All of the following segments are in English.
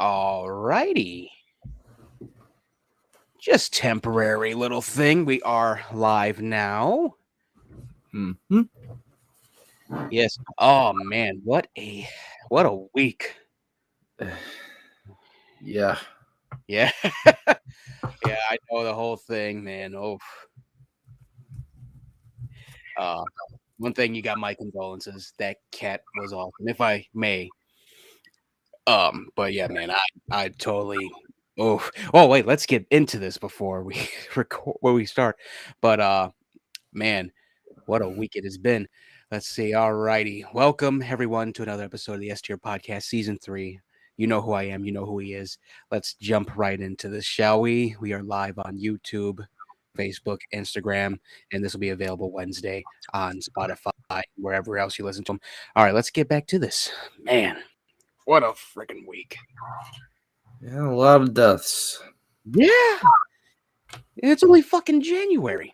Alrighty. Just temporary little thing. We are live now. Mm-hmm. Yes. Oh man, what a week. Yeah. Yeah. Yeah, I know the whole thing, man. Oh. Uh one thing, you got my condolences. That cat was awesome, if I may. But yeah, man, I totally oh wait, let's get into this before we record where we start. But man, what a week it has been. Let's see. All righty. Welcome, everyone, to another episode of the S-Tier Podcast, Season 3. You know who I am. You know who he is. Let's jump right into this, shall we? We are live on YouTube, Facebook, Instagram, and this will be available Wednesday on Spotify, wherever else you listen to them. All right, let's get back to this. Man, what a freaking week. Yeah, a lot of deaths. Yeah. It's only fucking January.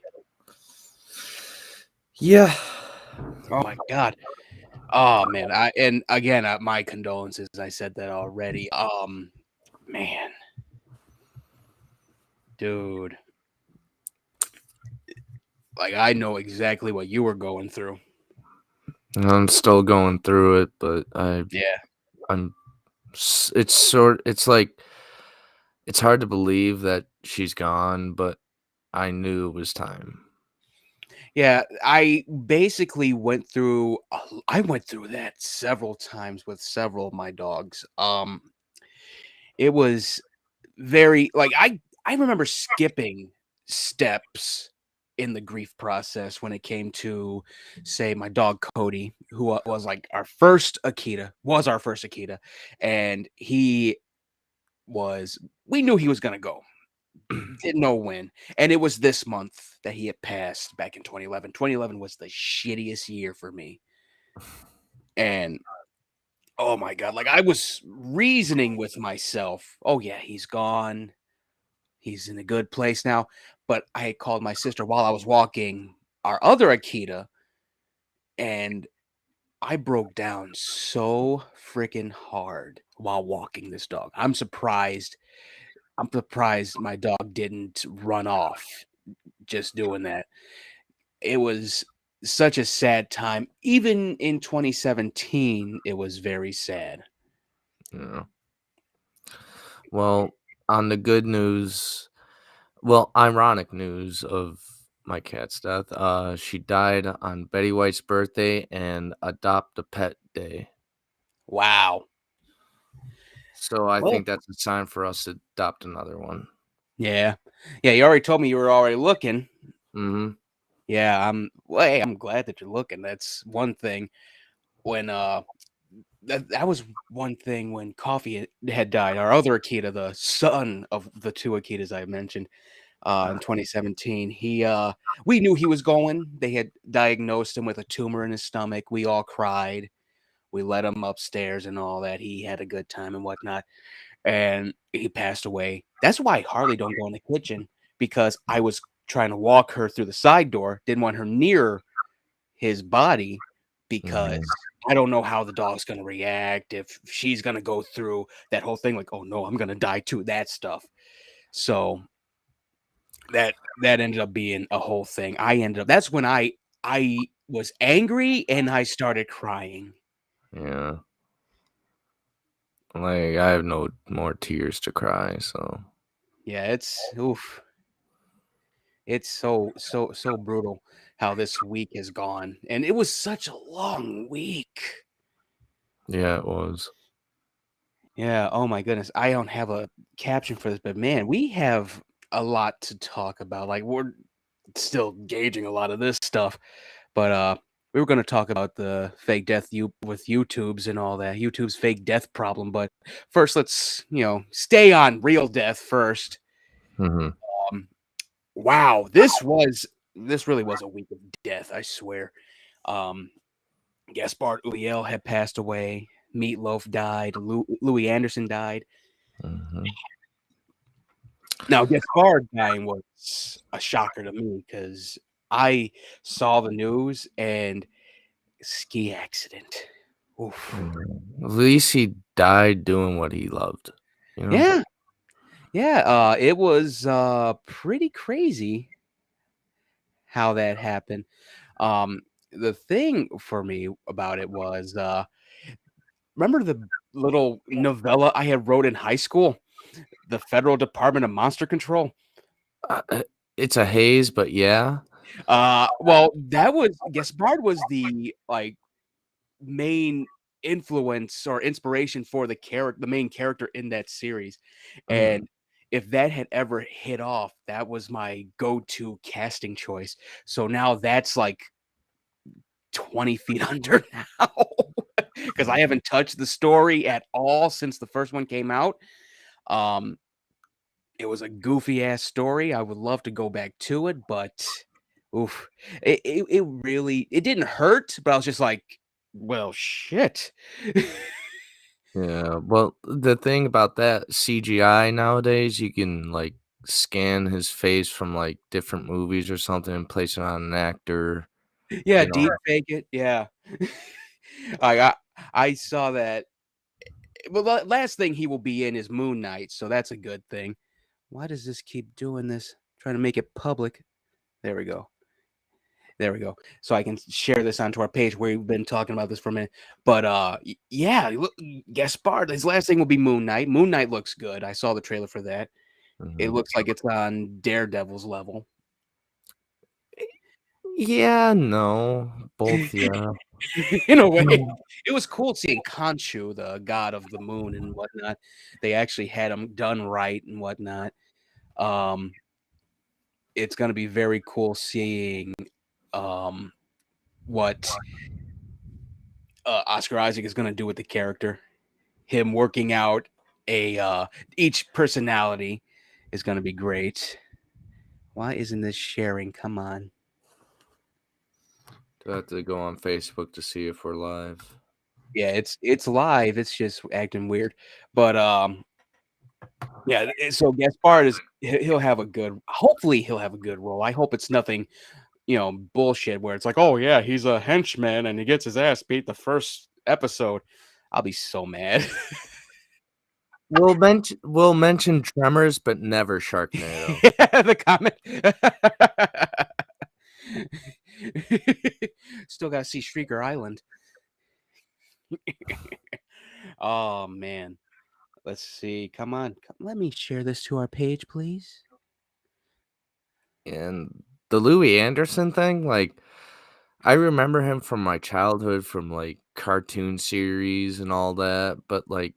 Yeah. Oh, my God. Oh man, and again, my condolences. I said that already. Man, dude, like I know exactly what you were going through. I'm still going through it, but Yeah, it's like it's hard to believe that she's gone, but I knew it was time. yeah. I basically went through. I went through that several times with several of my dogs. It was very like I remember skipping steps in the grief process when it came to, say, my dog Cody, who was like our first Akita, and we knew he was gonna go, didn't know when, and it was this month that he had passed back in 2011. 2011 was the shittiest year for me, and oh my god, like I was reasoning with myself, oh yeah, he's gone. He's in a good place now. But I had called my sister while I was walking our other Akita, and I broke down so freaking hard while walking this dog. I'm surprised. I'm surprised my dog didn't run off just doing that. It was such a sad time. Even in 2017, it was very sad. Yeah. Well, on the good news, ironic news of my cat's death, she died on Betty White's birthday and Adopt a Pet Day. Wow. So I Well, think that's a sign for us to adopt another one. yeah. Yeah, you already told me you were already looking. Mm-hmm. Yeah, hey, I'm glad that you're looking. That's one thing. When that was one thing when Coffee had died. Our other Akita, the son of the two Akitas I mentioned, in 2017. We knew he was going. They had diagnosed him with a tumor in his stomach. We all cried. We let him upstairs and all that. He had a good time and whatnot. And he passed away. That's why Harley don't go in the kitchen, because I was trying to walk her through the side door. Didn't want her near his body because I don't know how the dog's going to react, if she's going to go through that whole thing like, oh no, I'm going to die too, that stuff. So that ended up being a whole thing. That's when I was angry and I started crying. Yeah. Like, I have no more tears to cry, so. Yeah, it's oof. It's so brutal how this week has gone. And it was such a long week. Yeah, it was. Yeah, oh my goodness. I don't have a caption for this, but man, we have a lot to talk about. Like we're still gauging a lot of this stuff, but we were going to talk about the fake death with YouTube's and all that. YouTube's fake death problem, but first let's, stay on real death first. Mm-hmm. Um wow, this really was a week of death, I swear. Um Gaspard Ulliel had passed away. Meatloaf died. Louie Anderson died. Mm-hmm. Now, Gaspard dying was a shocker to me because I saw the news and ski accident. Oof. At least he died doing what he loved. you know? Yeah, yeah. It was pretty crazy how that happened. Um, the thing for me about it was, remember the little novella I had wrote in high school, the Federal Department of Monster Control. Uh, it's a haze, but yeah. Well, that was Gaspard was the like main influence or inspiration for the main character in that series, Mhm. and if that had ever hit off, that was my go-to casting choice. So now that's like 20 feet under now because I Mhm. haven't touched the story at all since the first one came out. Um, it was a goofy ass story. I would love to go back to it, but oof, it really it didn't hurt, but I was just like, well, shit. Yeah, well, the thing about that CGI nowadays, you can, like, scan his face from, like, different movies or something and place it on an actor, Yeah, you know? deep fake it. Yeah, I saw that. Well, the last thing he will be in is Moon Knight, so that's a good thing. Why does this keep doing this? Trying to make it public. There we go. There we go. So I can share this onto our page where we've been talking about this for a minute. But yeah, look, Gaspard, his last thing will be Moon Knight. Moon Knight looks good. I saw the trailer for that. It Mhm. looks like it's on Daredevil's level. Yeah, no, both, yeah. In a way, Mm. it was cool seeing Khonshu, the god of the moon and whatnot. They actually had him done right and whatnot. Um, it's gonna be very cool seeing um what Oscar Isaac is gonna do with the character. Him working out a each personality is gonna be great. Why isn't this sharing? Come on. Do I have to go on Facebook to see if we're live? Yeah, it's live. It's just acting weird. But yeah, so Gaspard is he'll have a good hopefully he'll have a good role. I hope it's nothing, bullshit where it's like, "Oh yeah, he's a henchman and he gets his ass beat the first episode." I'll be so mad. We'll mention Tremors, but never Sharknado. The comment. Still got to see Shrieker Island. Oh man. Let's see. Come on. Let me share this to our page, please. And the Louie Anderson thing, like, I remember him from my childhood from, like, cartoon series and all that, but, like,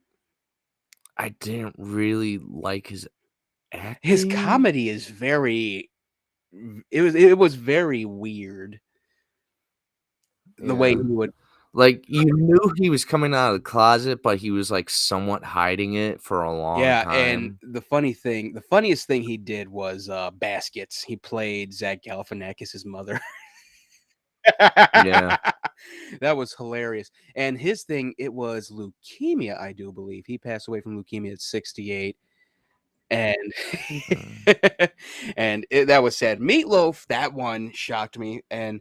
I didn't really like his His acting. comedy is very it was very weird the way he Yeah. would. Like, you knew he was coming out of the closet, but he was, like, somewhat hiding it for a long Yeah, and time. the funniest thing he did was Baskets. He played Zach Galifianakis' mother. Yeah. That was hilarious. And his thing, it was leukemia, I do believe. He passed away from leukemia at 68. And Mm. that was sad. Meatloaf, that one shocked me. And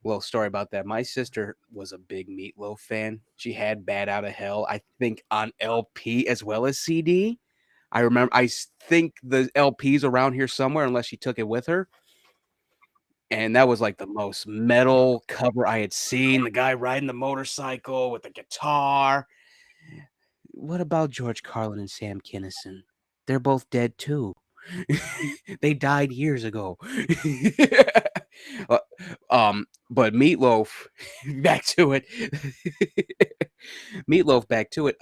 little story about that. My sister was a big Meatloaf fan. She had Bad Out of Hell, I think, on LP as well as CD. I remember, think the LP's around here somewhere, unless she took it with her. And that was like the most metal cover I had seen. The guy riding the motorcycle with the guitar. What about George Carlin and Sam Kinison? They're both dead too. They died years ago. Uh, but Meatloaf, back to it. Meatloaf, back to it.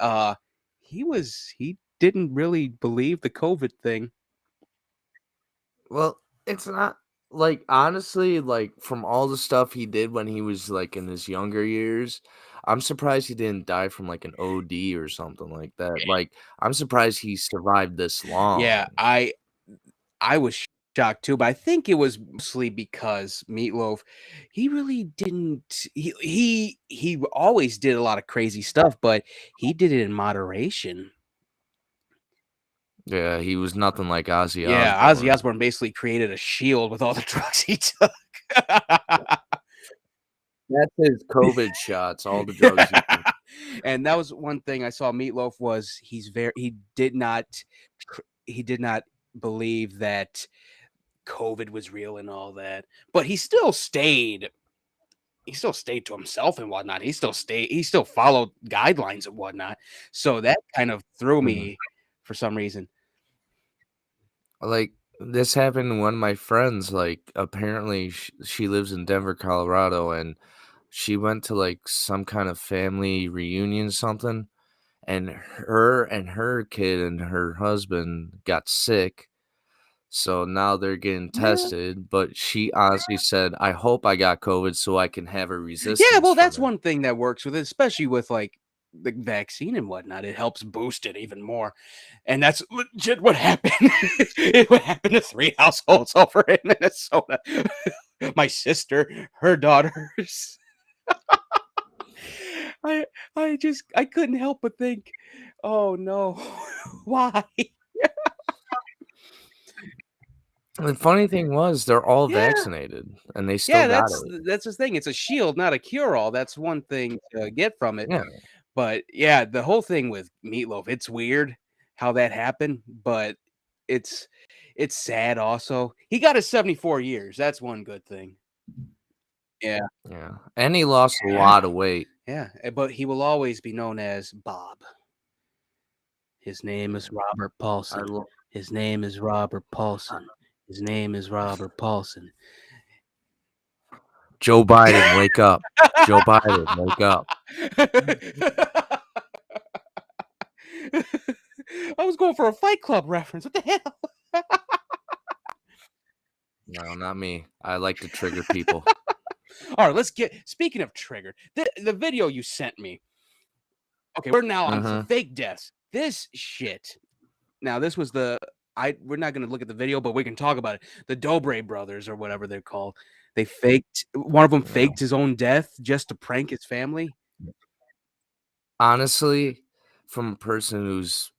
He didn't really believe the COVID thing. Well, it's not like, honestly, like, from all the stuff he did when he was, like, in his younger years, I'm surprised he didn't die from, like, an OD or something like that. Like, I'm surprised he survived this Yeah, long. I was shocked too, but I think it was mostly because Meatloaf, he really didn't. He always did a lot of crazy stuff, but he did it in moderation. Yeah, he was nothing like Ozzy Yeah, Ozzy Osbourne. Osbourne basically created a shield with all the drugs he took. That's his COVID shots, all the drugs he took. And that was one thing I saw Meatloaf was he did not believe that COVID was real and all that, but he still stayed to himself and whatnot. He still followed guidelines and whatnot. So that kind of threw Mhm. me for some reason. Like, this happened to one of my friends, like, apparently she lives in Denver, Colorado, and she went to, like, some kind of family reunion something, and her kid and her husband got sick, so now they're getting Yeah. tested, but she honestly said, "I hope I got COVID so I can have a Yeah, resistance well, from that's it." one thing that works with it, especially with like the vaccine and whatnot. It helps boost it even more. And that's legit what happened. What happened to three households over in Minnesota. My sister, her daughters. I I couldn't help but think, oh no, why? The funny thing was they're all Yeah. vaccinated, and they still Yeah, got it. that's the thing. It's a shield, not a cure all. That's one thing to get from it. Yeah, But yeah, the whole thing with Meatloaf, it's weird how that happened, but it's it's sad also. He got his 74 years. That's one good thing. Yeah. yeah, and he lost a Yeah. lot of weight. Yeah. But he will always be known as Bob. His name is Yeah, Robert I Paulson. lo His name is Robert Paulson. His name is Robert Paulson. Joe Biden, wake up. Joe Biden, wake up. I was going for a Fight Club reference. What the hell? No, not me. I like to trigger people. All right, let's get. Speaking of triggered, the video you sent me. Okay, we're now on to Mhm. fake deaths. This shit. Now, this was the. We're not going to look at the video, but we can talk about it. The Dobre brothers, or whatever they're called. They faked. One of them Yeah. faked his own death just to prank his family. Honestly, from a person who's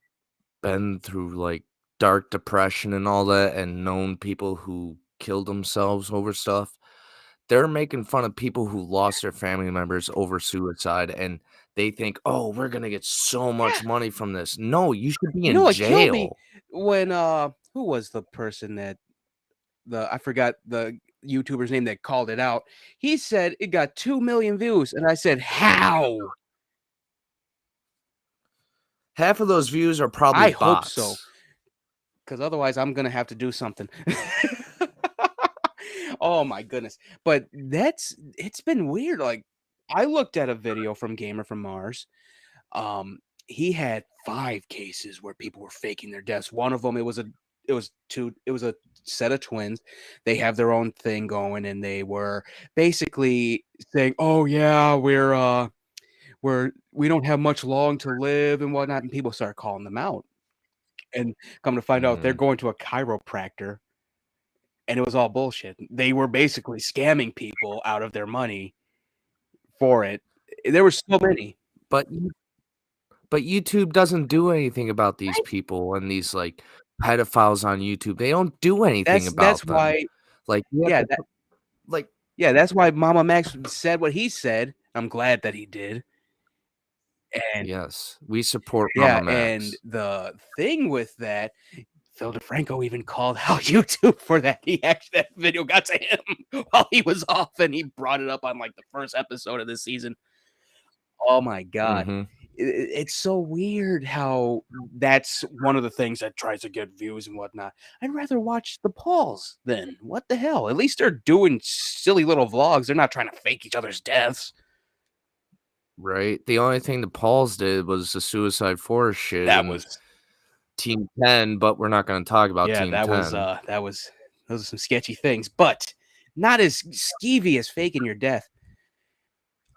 been through, like, dark depression and all that and known people who killed themselves over stuff, they're making fun of people who lost their family members over suicide, and they think, "Oh, we're gonna get so much Yeah. money from this." No, you should be You in know what killed me jail. when who was the person that the I forgot the YouTuber's name that called it out. He said it got 2 million views, and I said, "How?" Half of those views are probably I hope so, bots. because otherwise I'm gonna have to do something. Oh my goodness. But it's been weird. Like I looked at a video from Gamer from Mars. He had 5 cases where people were faking their deaths. One of them, it was a set of twins. They have their own thing going, and they were basically saying, "Oh yeah, we don't have much long to live and whatnot." And people started calling them out. And come to find out, they're Mhm. going to a chiropractor, and it was all bullshit. They were basically scamming people out of their money for it. There were so many. But YouTube doesn't do anything about these people and these, like, pedophiles on YouTube. They don't do anything That's about them. why Like, you have yeah, to put like yeah, that's why Mama Max said what he said. I'm glad that he did. And yes, we support Mama yeah, and Max. the thing with that, Phil DeFranco even called out YouTube for that. He actually that video got to him while he was off, and he brought it up on like the first episode of the season. Oh my god. Mhm. It's so weird how that's one of the things that tries to get views and whatnot. I'd rather watch the Pauls then. What the hell? At least they're doing silly little vlogs. They're not trying to fake each other's deaths. Right? The only thing the Pauls did was the Suicide Forest shit That and was Team 10, but we're not gonna talk about yeah, Team 10. that was those are some sketchy things, but not as skeevy as faking your death.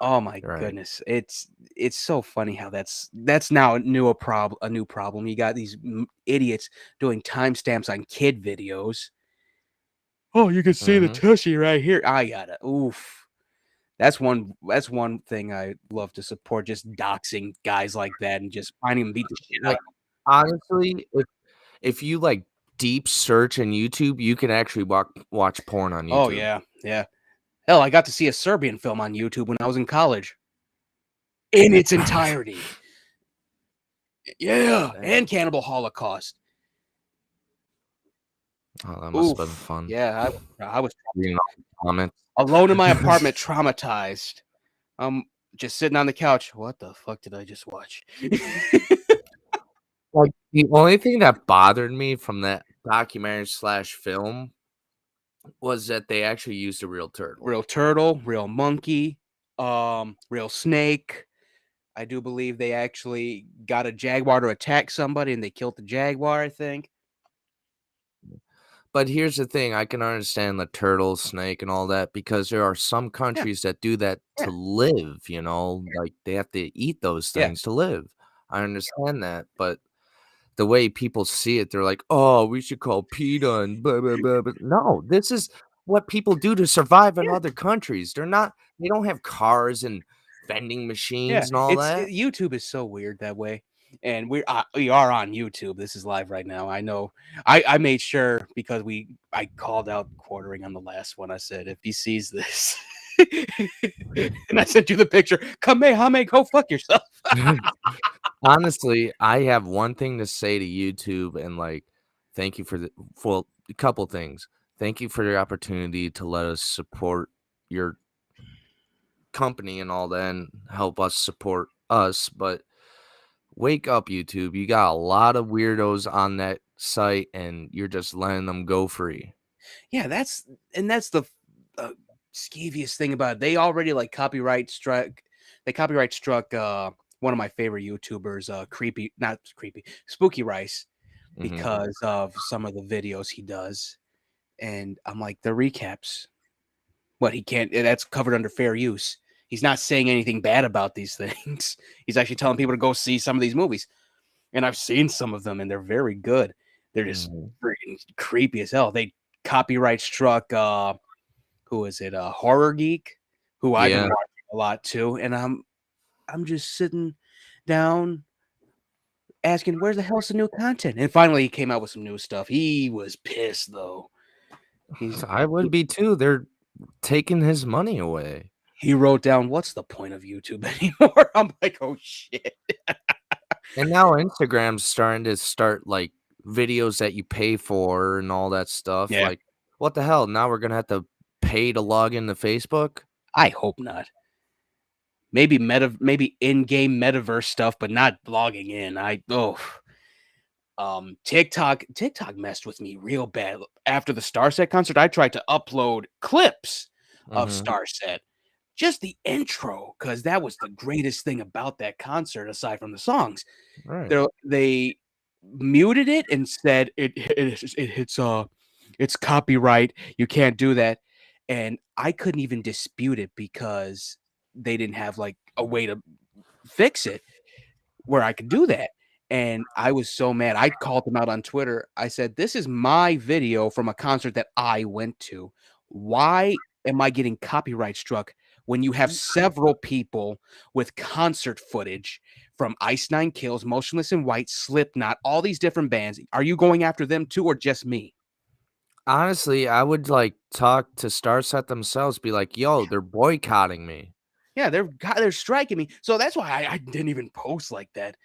Oh my Right. goodness. It's so funny how that's now a new problem. You got these idiots doing timestamps on kid videos. Oh, you can see the Mhm. tushy right here. I gotta oof. That's one thing I love to support, just doxing guys like that and just finding them beat the shit out Like, of them. honestly, if you, like, deep search in YouTube, you can actually watch porn on Oh YouTube. yeah, yeah. Hell, I got to see a Serbian film on YouTube when I was in college. in its entirety. Yeah, and Damn. Cannibal Holocaust. Oh, that must have been Oof. fun. Yeah, I was Reading all the comments. alone in my apartment, traumatized. Just sitting on the couch. What the fuck did I just watch? Like, the only thing that bothered me from that documentary/film was that they actually used a real turtle. Real turtle, real monkey, real snake. I do believe they actually got a jaguar to attack somebody and they killed the jaguar, I think. But here's the thing, I can understand the turtle, snake, and all that because there are some Yeah, countries that do that yeah, to live, you know, like, they have to eat those yeah, things to live. I understand that, but the way people see it, they're like, "Oh, we should call PETA and blah, blah, blah," but no, this is what people do to survive in yeah, other countries. They don't have cars and vending yeah. machines and all that. YouTube is so weird that way. And we are on YouTube. This is live right now. I know. I made sure because I called out quartering on the last one. I said if he sees this, and I sent you the picture. Kamehame, go fuck yourself. Honestly, I have one thing to say to YouTube and, like, thank you for a couple things. Thank you for the opportunity to let us support your company and all that and help us support us, but wake up, YouTube. You got a lot of weirdos on that site, and you're just letting them go free. Yeah, that's the uh, skeeviest thing about it. They already like copyright struck. They copyright struck one of my favorite YouTubers, creepy, not creepy, Spooky Rice, Mhm. because of some of the videos he does. And I'm like, the recaps. What he can't, that's covered under fair use. He's not saying anything bad about these things. He's actually telling people to go see some of these movies. And I've seen some of them and they're very good. They're just Mhm. freaking creepy as hell. They copyright struck who is it? Horror Geek, who I've been Yeah. watching a lot too. And I'm just sitting down asking, where's the hell's the new content? And finally he came out with some new stuff. He was pissed though. He's I would be too. They're taking his money away. he wrote down, what's the point of YouTube anymore? I'm like, oh shit. And now Instagram's starting to like, videos that you pay for and all that stuff, Yeah, like, what the hell? Now we're gonna have to pay to log into Facebook? I hope not. Maybe in-game metaverse stuff, but not logging in. TikTok messed with me real bad. After the Starset concert, I tried to upload clips of Mhm. Starset. Just the intro, because that was the greatest thing about that concert aside from the songs. Right. They muted it and said it's copyright. You can't do that. And I couldn't even dispute it because they didn't have like a way to fix it where I could do that. And I was so mad. I called them out on Twitter. I said, "This is my video from a concert that I went to. Why am I getting copyright struck when you have several people with concert footage from Ice Nine Kills, Motionless in White, Slipknot, all these different bands? Are you going after them too, or just me?" Honestly, I would, like, talk to Starset themselves, be like, "Yo, they're boycotting me." Yeah, they're striking me. So that's why I didn't even post like that.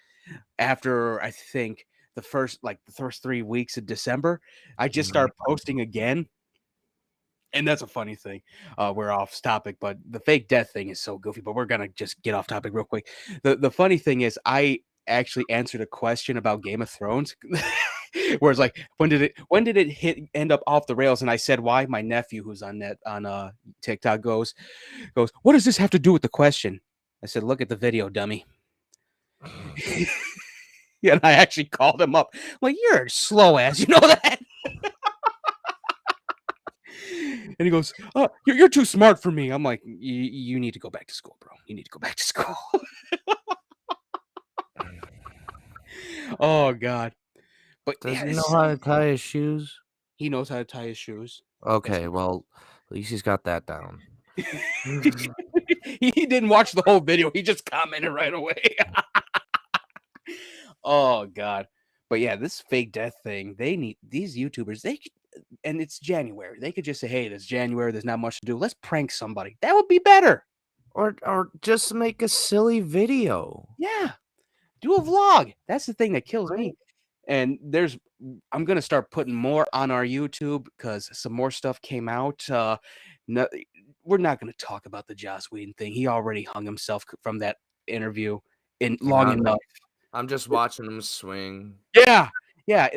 After I think the first 3 weeks of December, I just Mhm. started posting again, and that's a funny thing. We're off topic, but the fake death thing is so goofy, but we're gonna just get off topic real quick. The funny thing is I actually answered a question about Game of Thrones where it's like, when did it end up off the rails? And I said why. My nephew who's on TikTok goes, "What does this have to do with the question?" I said, "Look at the video, dummy." Yeah, and I actually called him up. I'm like, "You're slow ass, you know that?" And he goes, "Oh, you're too smart for me." I'm like, You need to go back to school, bro. You need to go back to school." Oh god. But Does yeah, he know how to tie his shoes? he knows how to tie his shoes. That's Okay, well, at least he's got that down. he didn't watch the whole video. He just commented right away. Oh god. But yeah, this fake death thing, they need these YouTubers, and it's January. They could just say, "Hey, it's January, there's not much to do. Let's prank somebody." That would be better. or just make a silly video. Yeah, do a vlog. That's the thing that kills Right? me. And I'm gonna start putting more on our YouTube because some more stuff came out. No, we're not gonna talk about the Joss Whedon thing. He already hung himself from that interview in Yeah, long enough. I'm just watching him swing. Yeah, yeah.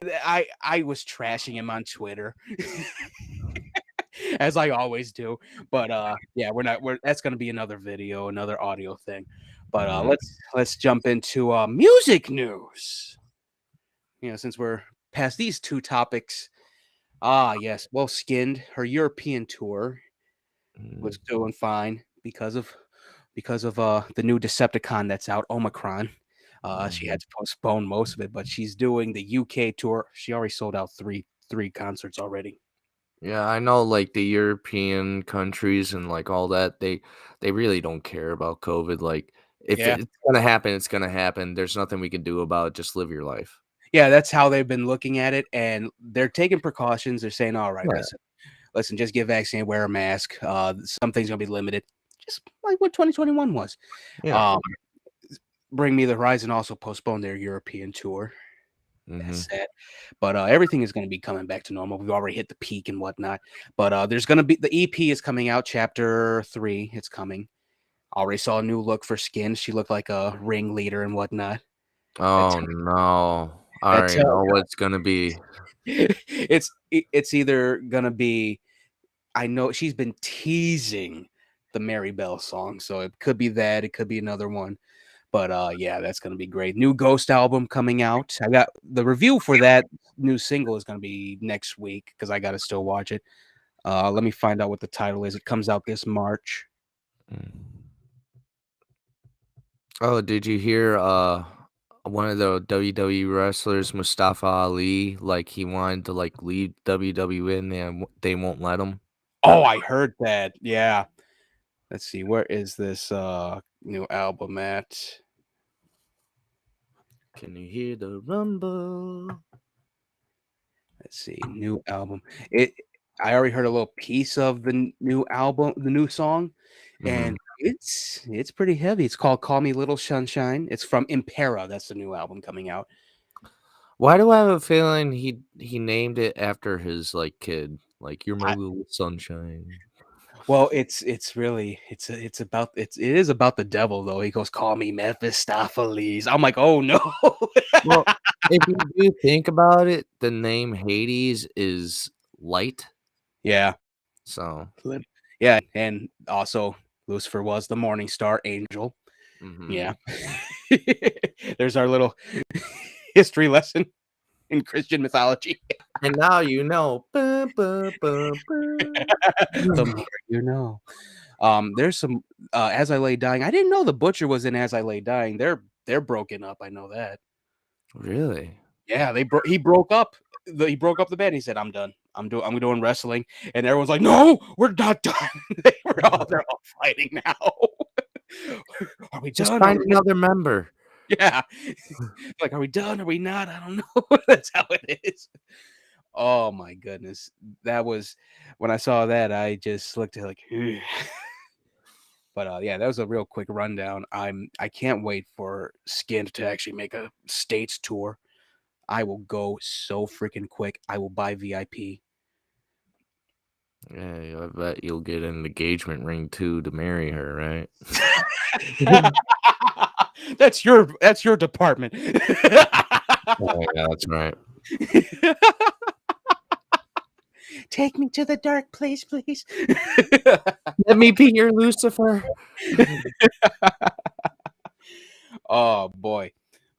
I was trashing him on Twitter. As I always do. But yeah, we're that's gonna be another video, another audio thing. But Mhm. let's jump into music news. Since we're past these two topics. Yes. Well, Skinned, her European tour was Mm, doing fine because of the new Decepticon that's out, Omicron. She mhm. had to postpone most of it, but she's doing the UK tour. She already sold out three concerts already. Yeah, I know, like, the European countries and, like, all that, they really don't care about COVID, like, if Yeah. it's gonna happen, it's gonna happen, there's nothing we can do about it, just live your life. Yeah, that's how they've been looking at it, and they're taking precautions. They're saying, "All right, Yeah, listen, just get vaccinated, wear a mask. Some things gonna be limited, just like what 2021 was." yeah, Um, Bring Me the Horizon also postponed their European tour. mhm. That's sad, but everything is gonna be coming back to normal. We've already hit the peak and whatnot, but there's gonna be the EP is coming out, Chapter 3. It's coming. Already saw a new look for Skin. She looked like a ringleader and whatnot. That Oh, no. I that already tells know what it's gonna be. it's either gonna be I know she's been teasing the Mary Bell song, so it could be that, it could be another one. But yeah, that's gonna be great. New Ghost album coming out. I got the review for that new single is gonna be next week because I gotta still watch it. Let me find out what the title is. It comes out this March. Mm. Oh, did you hear, one of the WWE wrestlers, Mustafa Ali, like, he wanted to, like, leave WWE and they won't let him? Oh, I heard that. Yeah. Let's see, where is this new album at? Can you hear the rumble? Let's see, new album. It I already heard a little piece of the new album, the new song, Mhm. and it's pretty heavy. It's called Call Me Little Sunshine. It's from Impera. That's the new album coming out. Why do I have a feeling he named it after his, like, kid? Like, "You're my I, little sunshine." well, it's really it is about the devil though. He goes, "Call me Mephistopheles." I'm like, "Oh no." Well, if you do think about it, the name Hades is light, Yeah. so Yeah, and also Lucifer was the morning star angel. mhm. Yeah. There's our little history lesson in Christian mythology. And now you know. Ba, ba, ba, ba. The more you know. There's some As I Lay Dying. I didn't know the Butcher was in As I Lay Dying. They're broken up. I know that. Really? Yeah, he broke up. He broke up the band. He said, "I'm done. I'm doing wrestling." And everyone's like, "No, we're not done." They're all fighting now. Are we Just done? Are find we not? another member. Yeah. Like, are we done? Are we not? I don't know. That's how it is. Oh my goodness. That was when I saw that, I just looked at like, "Ugh." But yeah, that was a real quick rundown. I can't wait for Skin to actually make a states tour. I will go so freaking quick. I will buy VIP. Yeah, I bet you'll get an engagement ring too to marry her, right? That's your department. Oh, yeah, that's right. Take me to the dark place, please. Let me be your Lucifer. Oh boy.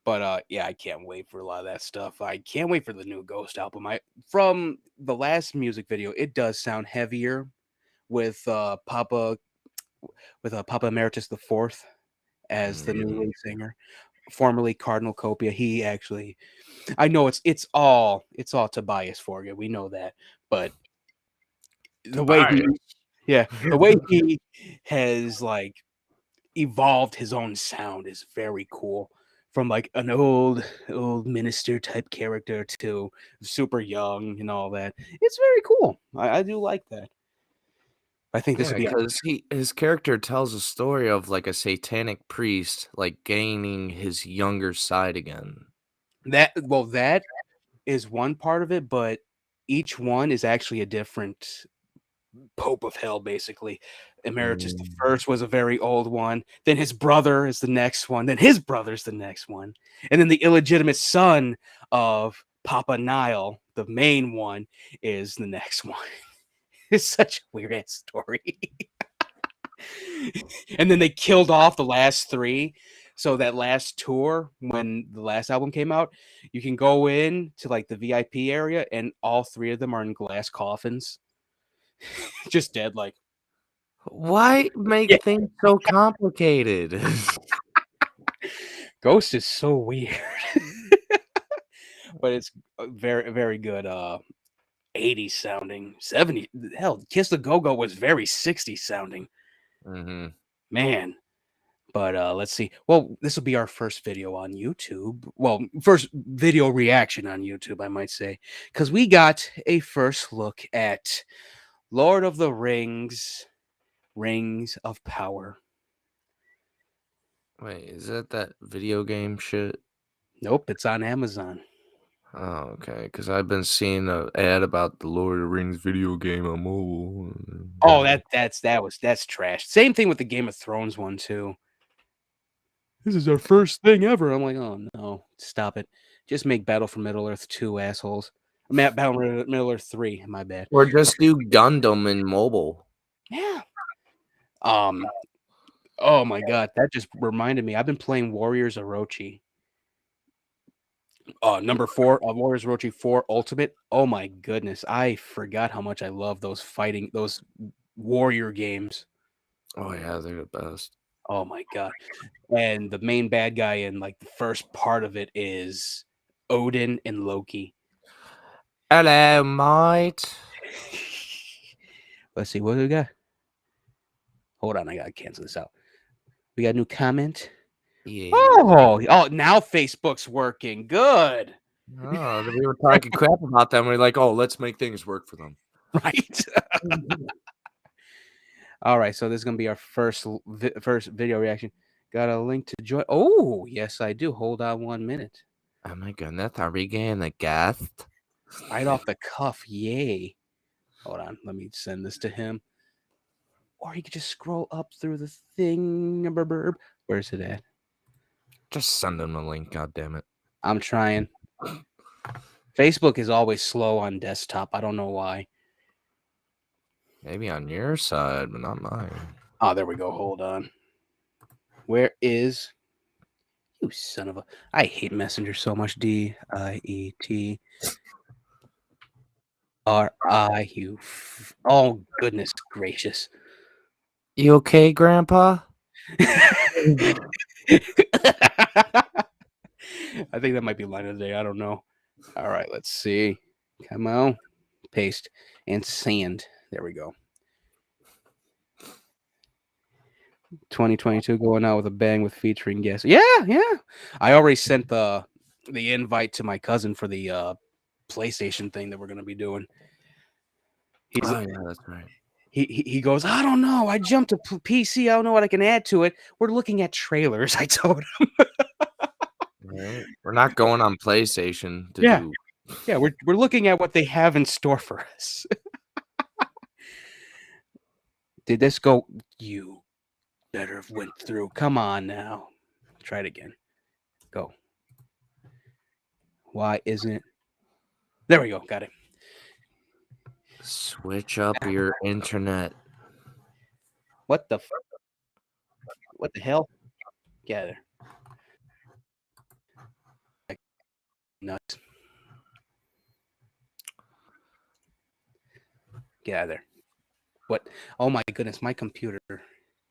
But yeah, I can't wait for a lot of that stuff. I can't wait for the new Ghost album. I From the last music video, it does sound heavier with Papa Emeritus the Fourth as the new Mhm. lead singer, formerly Cardinal Copia. He actually I know it's all Tobias Forget. We know that. But the way he Tobias. yeah, the way he has like evolved his own sound is very cool. From like an old minister type character to super young and all that. It's very cool. I do like that. I think this Yeah, would be because his character tells a story of like a satanic priest like gaining his younger side again. that. Well, that is one part of it, but each one is actually a different Pope of Hell, basically. Emeritus the Mm. first was a very old one. Then his brother is the next one. Then his brother's the next one. And then the illegitimate son of Papa Nile, the main one, is the next one. It's such a weird ass story. And then they killed off the last three. So that last tour, when the last album came out, you can go in to like the VIP area, and all three of them are in glass coffins, just dead. Like, Why make yeah, things so complicated? Ghost is so weird, but it's very, very good. 80s sounding, 70. Hell, Kiss the Go Go was very 60s sounding, Mhm. man. But let's see. Well, this will be our first video on YouTube. Well, first video reaction on YouTube, I might say, because we got a first look at Lord of the Rings, Rings of Power. Wait, is that video game shit? Nope, it's on Amazon. Oh, okay. Because I've been seeing a ad about the Lord of the Rings video game on mobile. Oh, that's trash. Same thing with the Game of Thrones one too. This is our first thing ever. I'm like, oh no, stop it. Just make Battle for Middle Earth 2, assholes. Battle for Middle Earth 3, my bad. Or just do Gundam in mobile. Yeah. Um, oh my god, that just reminded me. I've been playing Warriors Orochi. Number 4, Warriors Orochi 4 Ultimate. Oh my goodness, I forgot how much I love those warrior games. Oh, yeah, they're the best. Oh my god. And the main bad guy in like the first part of it is Odin and Loki. Hello, mate. Let's see what we got. Hold on, I gotta cancel this out. We got a new comment. Yeah. Oh, now Facebook's working. Good. Oh, we were talking crap about them. We're like, oh, let's make things work for them. Right. All right, so this is gonna be our first video reaction. Got a link to join. Oh, yes, I do. Hold on 1 minute. Oh my goodness, are we getting a guest? Right off the cuff, yay. Hold on, let me send this to him. Or you could just scroll up through the thing. Where's it at? Just send them a link, god damn it. I'm trying. Facebook is always slow on desktop. I don't know why. Maybe on your side, but not mine. Oh, there we go. Hold on. Where is you son of a? I hate Messenger so much. DIETRI. You. Oh goodness gracious. You okay, Grandpa? I think that might be line of the day. I don't know. All right, let's see. Come on. Paste and sand. There we go. 2022 going out with a bang with featuring guests. Yeah, yeah. I already sent the invite to my cousin for the PlayStation thing that we're gonna be doing. He's Oh, yeah, that's right. he goes, I don't know. I jumped to PC. I don't know what I can add to it. We're looking at trailers. I told him. Right. We're not going on PlayStation to Yeah, do. yeah. We're looking at what they have in store for us. Did this go? You better have went through. Come on now. Try it again. Go. Why isn't it? There we go. Got it. Switch up your internet. What the? What the hell? Get there. Nuts. Get out of there. What? Oh my goodness, my computer.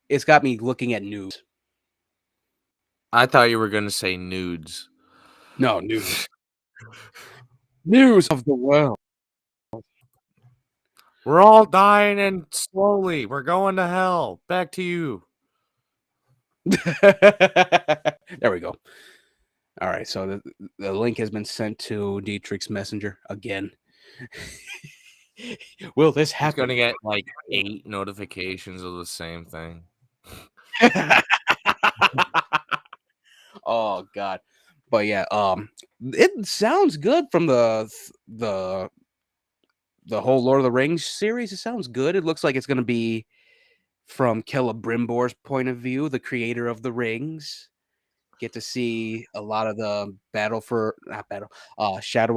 It's got me looking at news. I thought you were going to say nudes. No, news. News of the world. We're all dying and slowly. We're going to hell. Back to you. There we go. All right, so the link has been sent to Dietrich's Messenger again. Will this He's happen? gonna get like 8 notifications of the same thing. Oh God. But yeah, it sounds good from the whole Lord of the Rings series. It sounds good. It looks like it's gonna be from Celebrimbor's point of view, the creator of the rings. Get to see a lot of the Shadow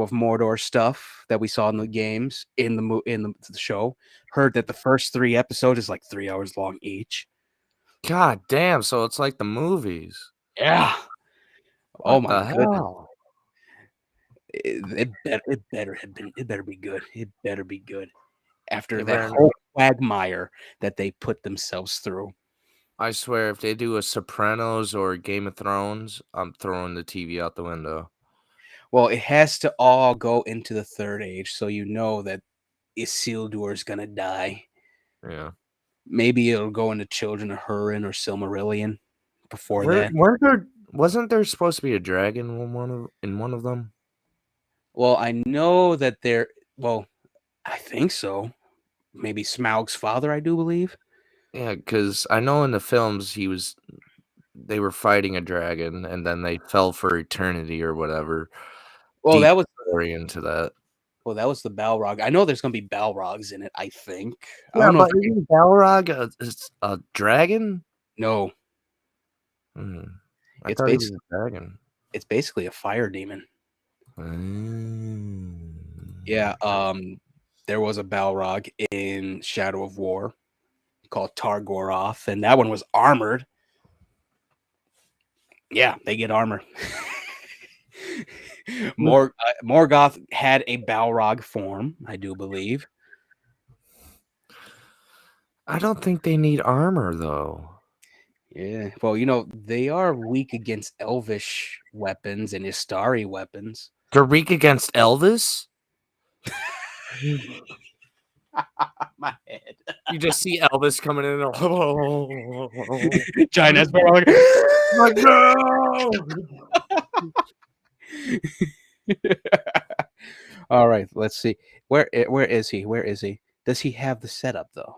of Mordor stuff that we saw in the games in the show. Heard that the first 3 episodes is like 3 hours long each. God damn, so it's like the movies. Yeah. Oh What my the goodness. hell? It better be good. It better be good after They that better whole quagmire that they put themselves through. I swear, if they do a Sopranos or Game of Thrones, I'm throwing the TV out the window. Well, it has to all go into the third age, so you know that Isildur is gonna die. Yeah. Maybe it'll go into Children of Húrin or Silmarillion before Where that. weren't there wasn't there supposed to be a dragon in one of them? Well, I know that I think so. Maybe Smaug's father, I do believe. Yeah, because I know in the films they were fighting a dragon and then they fell for eternity or whatever. Well, Deep that was story into that. the Balrog. I know there's gonna be Balrogs in it, I think. I Yeah, don't know if but isn't Balrog a dragon? no, Hmm. I it's thought he was bas a dragon. it's basically a fire demon. Mm. Yeah, there was a Balrog in Shadow of War called Targoroth, and that one was armored. Yeah, they get armor. Morgoth had a Balrog form, I do believe. I don't think they need armor though. Yeah, well, they are weak against Elvish weapons and Istari weapons. They're weak against Elvis? My head. You just see Elvis coming in and Giant ass Balrog. like, no! All right, let's see. Where is he? Where is he? Does he have the setup though?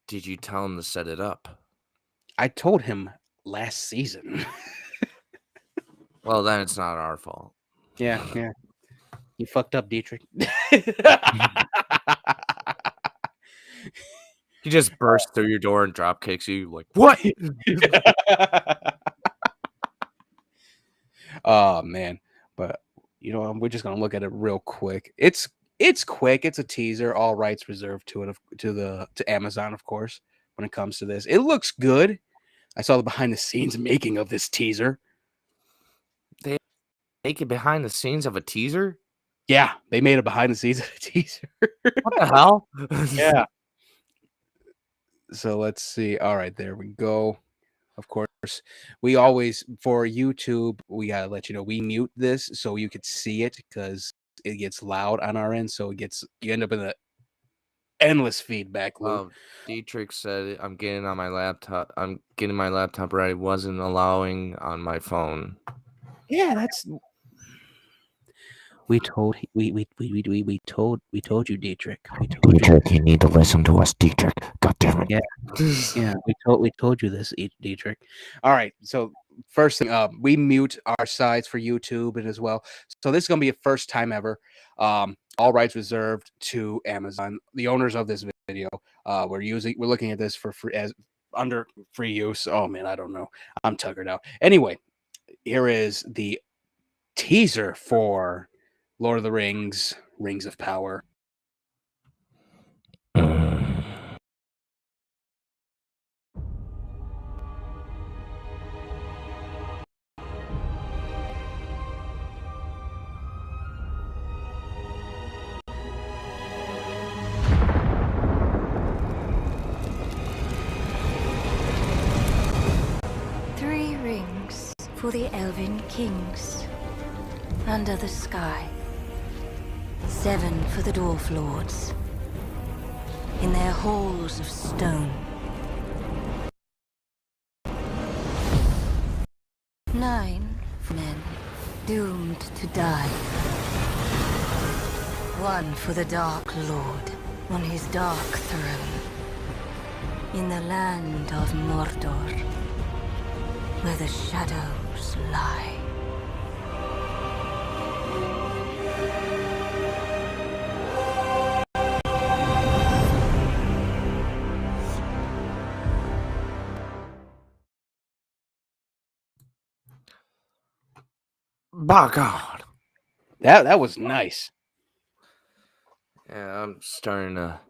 Did you tell him to set it up? I told him last season. Well, then it's not our fault. Yeah. You fucked up, Dietrich. He just bursts through your door and drop kicks you like, what? Oh man, but we're just gonna look at it real quick. It's quick. It's a teaser. All rights reserved to it to Amazon, of course. When it comes to this, it looks good. I saw the behind the scenes making of this teaser. They make it behind the scenes of a teaser? Yeah, they made a behind the scenes teaser. What the hell? Yeah. So let's see. All right, there we go. Of course, we always for YouTube, we gotta let you know we mute this so you could see it because it gets loud on our end. So you end up in an endless feedback loop. Dietrich said I'm getting on my laptop. I'm getting my laptop ready. Wasn't allowing on my phone. Yeah, that's we told you, Dietrich. We told Dietrich, you need to listen to us, Dietrich. God damn it. Yeah, we told you this, Dietrich. All right, so first thing, we mute our sides for YouTube and as well. So this is gonna be a first time ever. All rights reserved to Amazon, the owners of this video. We're looking at this for free as under free use. Oh man, I don't know. I'm tuckered out. Anyway, here is the teaser for Lord of the Rings, Rings of Power. Three rings for the Elven kings under the sky. 7 for the Dwarf lords in their halls of stone. 9 for men doomed to die. One for the Dark Lord on his dark throne. In the land of Mordor, where the shadows lie. By God. That was nice. Yeah, I'm starting to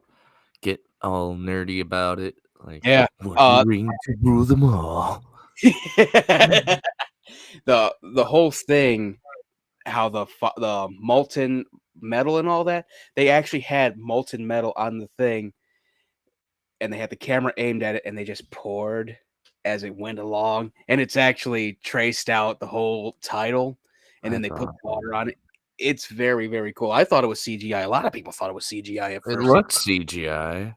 get all nerdy about it. Like, Yeah. what do you ring to rule them all? The whole thing, how the molten metal and all that, they actually had molten metal on the thing, and they had the camera aimed at it, and they just poured as it went along, and it's actually traced out the whole title, and then they put water on it. It's very, very cool. I thought it was CGI. A lot of people thought it was CGI at It first. looks CGI.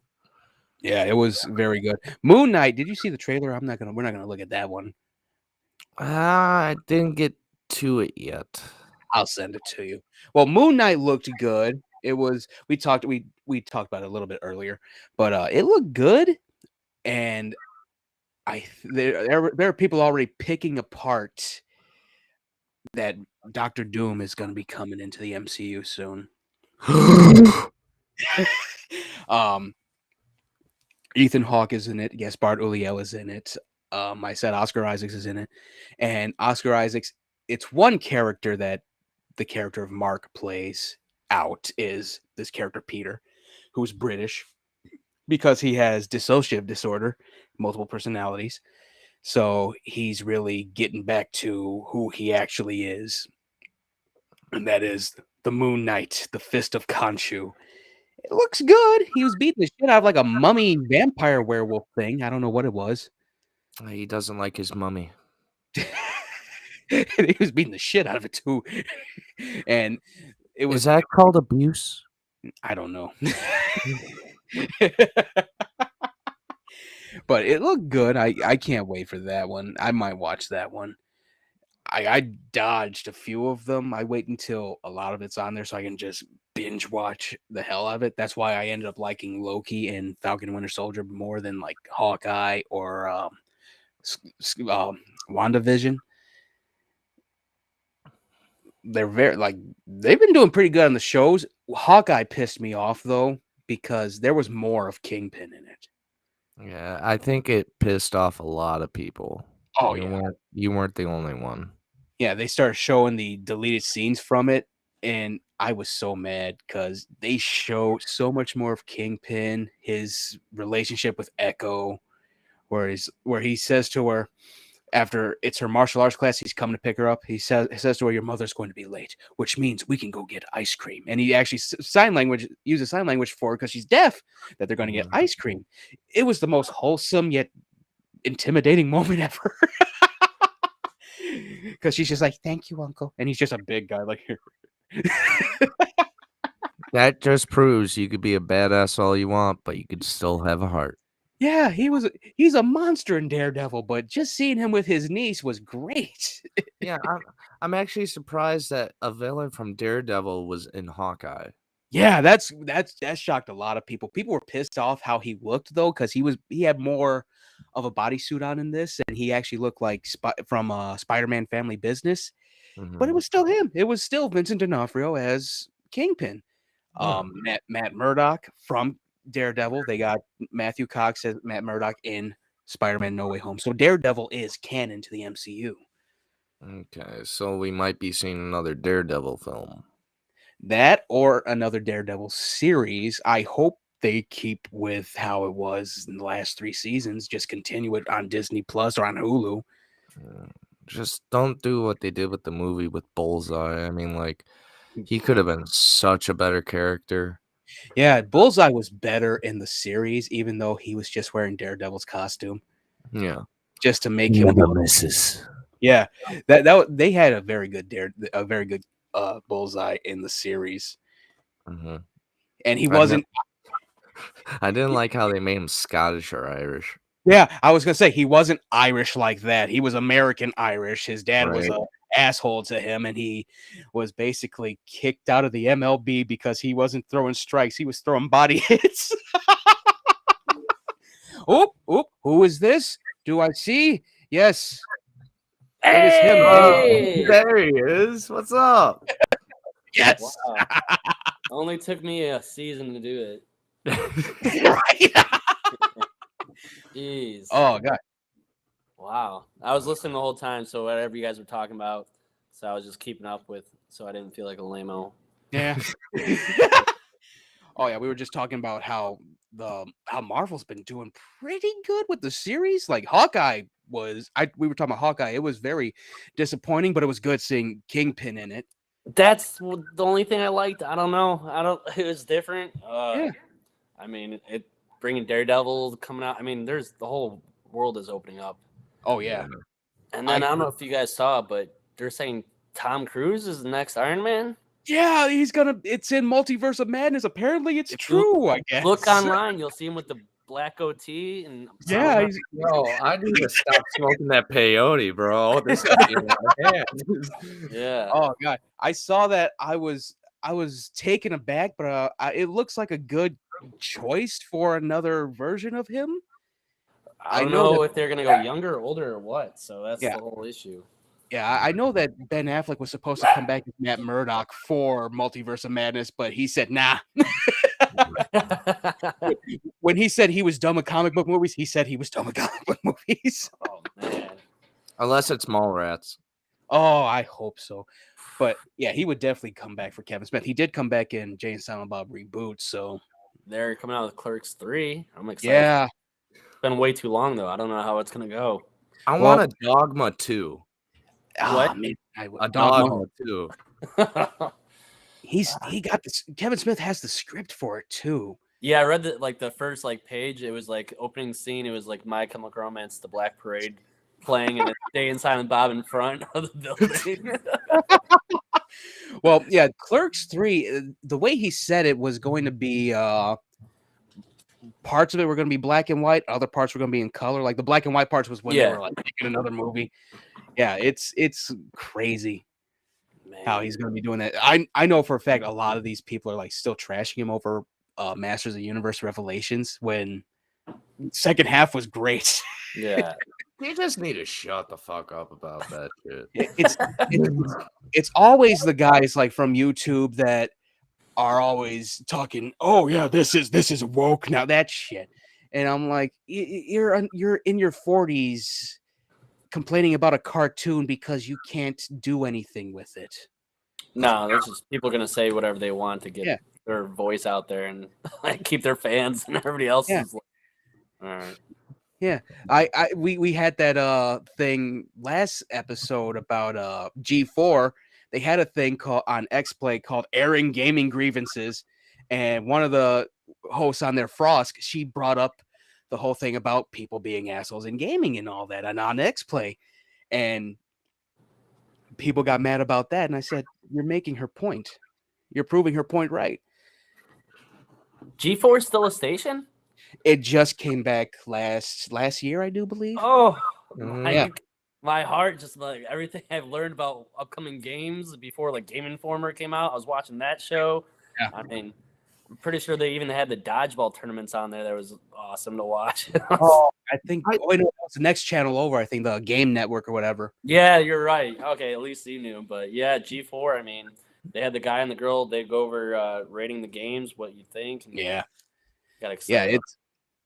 Yeah, it was very good. Moon Knight, did you see the trailer? We're not gonna look at that one. I didn't get to it yet. I'll send it to you. Well, Moon Knight looked good. It was we talked about it a little bit earlier, but it looked good, and there are people already picking apart that Doctor Doom is going to be coming into the MCU soon. Ethan Hawke is in it. Gaspard Ulliel is in it. I said Oscar Isaacs is in it, and Oscar Isaacs. It's one character that the character of Mark plays out is this character Peter, who's British because he has dissociative disorder, multiple personalities. So he's really getting back to who he actually is, and that is the Moon Knight, the Fist of Khonshu. It looks good. He was beating the shit out of like a mummy vampire werewolf thing. I don't know what it was. He doesn't like his mummy. He was beating the shit out of it too. And it was Is that called abuse? I don't know. But it looked good. I can't wait for that one. I might watch that one. I dodged a few of them. I wait until a lot of it's on there so I can just binge watch the hell out of it. That's why I ended up liking Loki and Falcon and Winter Soldier more than like Hawkeye or WandaVision. They're they've been doing pretty good on the shows. Hawkeye pissed me off though because there was more of Kingpin in it. Yeah, I think it pissed off a lot of people. Oh, you weren't the only one. Yeah, they started showing the deleted scenes from it, and I was so mad because they show so much more of Kingpin, his relationship with Echo, where he says to her after it's her martial arts class, he's coming to pick her up. He says to her, "Your mother's going to be late, which means we can go get ice cream." And he actually uses sign language for her because she's deaf that they're going to get ice cream. It was the most wholesome yet intimidating moment ever. Because she's just like, "Thank you, Uncle," and he's just a big guy like here. That just proves you could be a badass all you want, but you could still have a heart. Yeah, he's a monster in Daredevil, but just seeing him with his niece was great. Yeah, I'm actually surprised that a villain from Daredevil was in Hawkeye. Yeah, that shocked a lot of people. People were pissed off how he looked though, because he had more of a bodysuit on in this, and he actually looked like from Spider-Man Family Business. But it was still him. It was still Vincent D'Onofrio as Kingpin. Matt Murdock from Daredevil. They got Matthew Cox as Matt Murdock in Spider-Man No Way Home. So Daredevil is canon to the MCU. Okay, so we might be seeing another Daredevil film. That or another Daredevil series. I hope they keep with how it was in the last 3 seasons. Just continue it on Disney Plus or on Hulu. Just don't do what they did with the movie with Bullseye. I mean, like, he could have been such a better character. Yeah, Bullseye was better in the series, even though he was just wearing Daredevil's costume. Yeah, just to make him nemesis. Yeah, that they had a very good Bullseye in the series, and he wasn't. I didn't like how they made him Scottish or Irish. Yeah, I was gonna say he wasn't Irish like that. He was American Irish. His dad was asshole to him, and he was basically kicked out of the MLB because he wasn't throwing strikes; he was throwing body hits. Oop, who is this? Do I see? Yes, it is him. Hey! There he is. What's up? Yes. Wow. Only took me a season to do it. Right. Jeez. Oh god. Wow. I was listening the whole time, so whatever you guys were talking about, so I was just keeping up with, so I didn't feel like a lame-o. Yeah. Oh yeah, we were just talking about how Marvel's been doing pretty good with the series. Like Hawkeye we were talking about Hawkeye. It was very disappointing, but it was good seeing Kingpin in it. That's the only thing I liked. I don't know. It was different. Yeah. I mean, it bringing Daredevil coming out. I mean, the whole world is opening up. Oh yeah. And then I don't know if you guys saw, but they're saying Tom Cruise is the next Iron Man. Yeah, it's in Multiverse of Madness. Apparently it's true, I guess. Look online, you'll see him with the black goatee and yeah, I need to stop smoking that peyote, bro. This is in my hands. Yeah. Oh god. I saw that. I was taken aback, but it looks like a good choice for another version of him. I don't know if they're gonna go younger or older or what, so that's Yeah. the whole issue. Yeah, I know that Ben Affleck was supposed to come back as Matt Murdock for Multiverse of Madness, but he said nah. When he said he was done with comic book movies, he said he was done with comic book movies. Oh man. Unless it's Mallrats. Oh, I hope so. But yeah, he would definitely come back for Kevin Smith. He did come back in Jay and Silent Bob Reboot, so They're coming out with Clerks 3. I'm excited. yeah. It's been way too long though. I don't know how it's gonna go. I want a Dogma 2. What? Man, A Dogma 2. he got this. Kevin Smith has the script for it too. Yeah, I read the first page. It was opening scene. It was My Chemical Romance, The Black Parade, playing, and it's Jay and Silent Bob in front of the building. Well, yeah, Clerks 3. The way he said it was going to be parts of it were going to be black and white, other parts were going to be in color. Like the black and white parts was when they were making another movie. Yeah, it's crazy. Man. How he's going to be doing that. I know for a fact a lot of these people are still trashing him over Masters of the Universe Revelations when second half was great. Yeah. You just need to shut the fuck up about that shit. It's always the guys from YouTube that are always talking, oh yeah, this is woke now, that shit. And I'm like, you're in your 40s complaining about a cartoon because you can't do anything with it. No, there's just people gonna say whatever they want to get their voice out there and keep their fans and everybody else is all right. Yeah, we had that thing last episode about G4. They had a thing on X-Play called airing gaming grievances, and one of the hosts on there, Frosk, she brought up the whole thing about people being assholes in gaming and all that, and on X-Play, and people got mad about that. And I said, "You're making her point. You're proving her point right." G4 is still a station? It just came back last year, I do believe. Oh, yeah. My heart just everything I've learned about upcoming games before Game Informer came out. I was watching that show. Yeah. I mean, I'm pretty sure they even had the dodgeball tournaments on there. That was awesome to watch. I think it was the next channel over. I think the Game Network or whatever. Yeah, you're right. Okay, at least you knew. But yeah, G4. I mean, they had the guy and the girl. They go over rating the games, what you think. And got excited.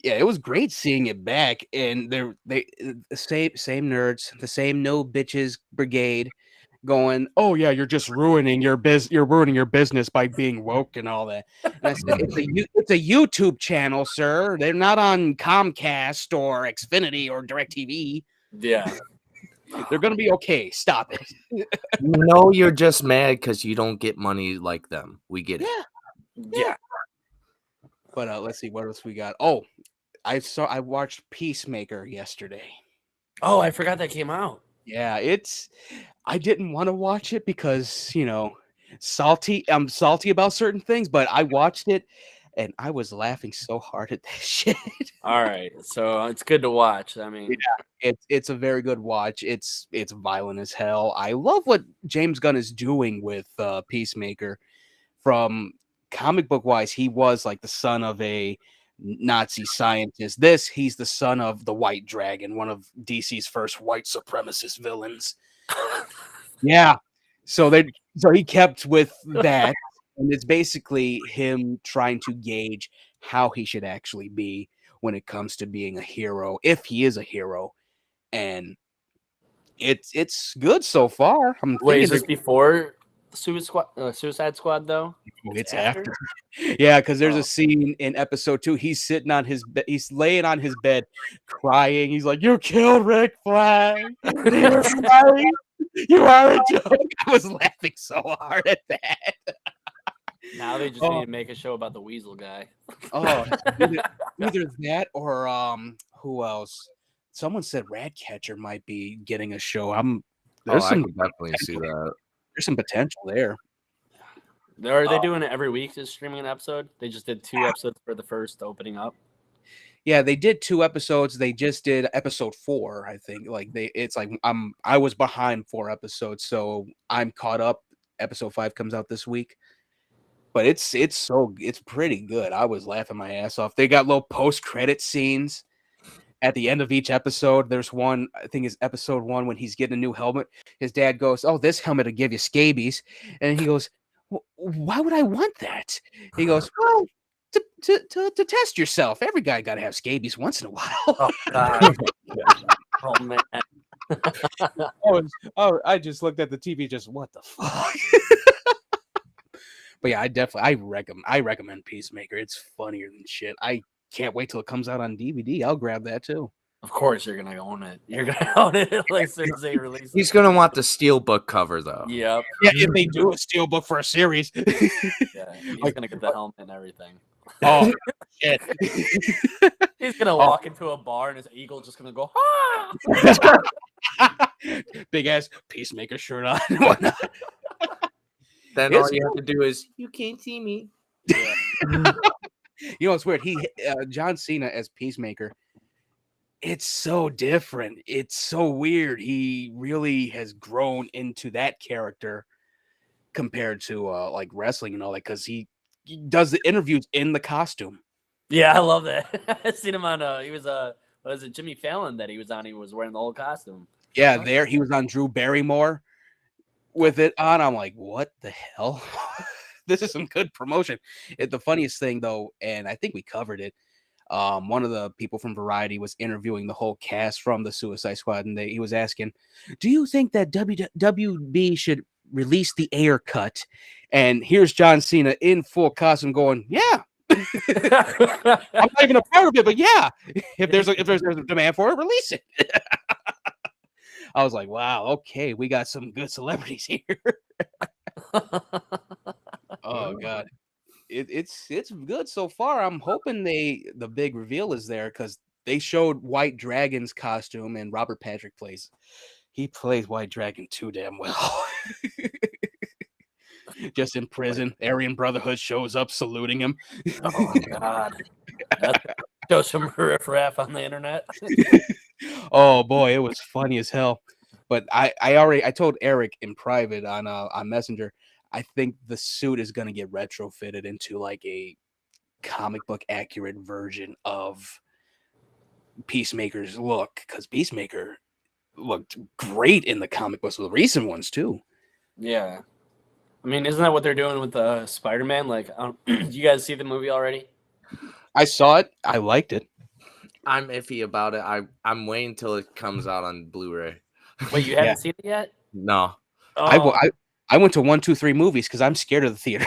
Yeah, it was great seeing it back, and they the same nerds, the same no bitches brigade, going, "Oh yeah, you're just ruining your business by being woke and all that." And I said, "It's a YouTube channel, sir. They're not on Comcast or Xfinity or DirecTV. Yeah, they're gonna be okay. Stop it." No, you're just mad because you don't get money like them. We get it. Yeah. But let's see what else we got. Oh, I watched Peacemaker yesterday. Oh, I forgot that came out. Yeah, I didn't want to watch it because, salty. I'm salty about certain things, but I watched it and I was laughing so hard at that shit. All right, so it's good to watch. I mean, It's a very good watch. It's violent as hell. I love what James Gunn is doing with Peacemaker. From comic book wise, he was like the son of a Nazi scientist. He's the son of the White Dragon, one of DC's first white supremacist villains. Yeah. So he kept with that, and it's basically him trying to gauge how he should actually be when it comes to being a hero, if he is a hero. And it's good so far. I'm wait, thinking is this before Suicide Squad though? it's after. Yeah, because there's a scene in episode 2. He's sitting on his bed. He's laying on his bed, crying. He's like, "You killed Rick Flag. You're right. You are a joke." I was laughing so hard at that. Now they just need to make a show about the Weasel guy. Oh, either that or who else? Someone said Ratcatcher might be getting a show. I can definitely see that. There's some potential there. Are they doing it every week? Just streaming an episode? They just did 2 episodes for the first opening up. Yeah, they did 2 episodes. They just did episode 4, I think. I was behind 4 episodes, so I'm caught up. Episode 5 comes out this week. But it's pretty good. I was laughing my ass off. They got little post-credit scenes at the end of each episode. There's one, I think it's episode 1, when he's getting a new helmet. His dad goes, "Oh, this helmet will give you scabies." And he goes, "Why would I want that?" He goes, "Well, to test yourself. Every guy got to have scabies once in a while." Oh, God. Oh, man. I just looked at the TV, just what the fuck. But yeah, I recommend Peacemaker. It's funnier than shit. I can't wait till it comes out on DVD. I'll grab that too. Of course, you're gonna own it. You're gonna own it like as soon as they release it. He's gonna want the steelbook cover though. Yep. Yeah, if they do a steelbook for a series. Yeah, he's gonna get the helmet and everything. Oh shit. He's gonna walk into a bar and his eagle's just gonna go, "Ah!" Big ass Peacemaker shirt on and whatnot. Then all you have to do is, "You can't see me." Yeah. You know what's weird? John Cena as Peacemaker. It's so different. It's so weird. He really has grown into that character compared to like wrestling and all that, because he does the interviews in the costume. Yeah, I love that. I seen him on he was what is it, Jimmy Fallon that he was on? He was wearing the whole costume. Yeah, there he was on Drew Barrymore with it on. I'm like, what the hell? This is some good promotion. The funniest thing though, and I think we covered it. One of the people from Variety was interviewing the whole cast from the Suicide Squad, and he was asking, "Do you think that WB should release the Ayer cut?" And here's John Cena in full costume going, "Yeah." I'm not even a part of it, but yeah, if there's a demand for it, release it. I was like, wow, okay, we got some good celebrities here. Oh god, it's good so far. I'm hoping the big reveal is there, because they showed White Dragon's costume, and Robert Patrick plays White Dragon too damn well. Just in prison, Aryan Brotherhood shows up saluting him. Oh god, show some riffraff on the internet. Oh boy, it was funny as hell. But I told Eric in private on Messenger, I think the suit is gonna get retrofitted into like a comic book accurate version of Peacemaker's look, because Peacemaker looked great in the comic books, the recent ones too. Yeah, I mean, isn't that what they're doing with Spider-Man? Like, did you guys see the movie already? I saw it. I liked it. I'm iffy about it. I'm waiting till it comes out on Blu-ray. Wait, you haven't seen it yet? No. Oh. I went to 1, 2, 3 movies because I'm scared of the theater.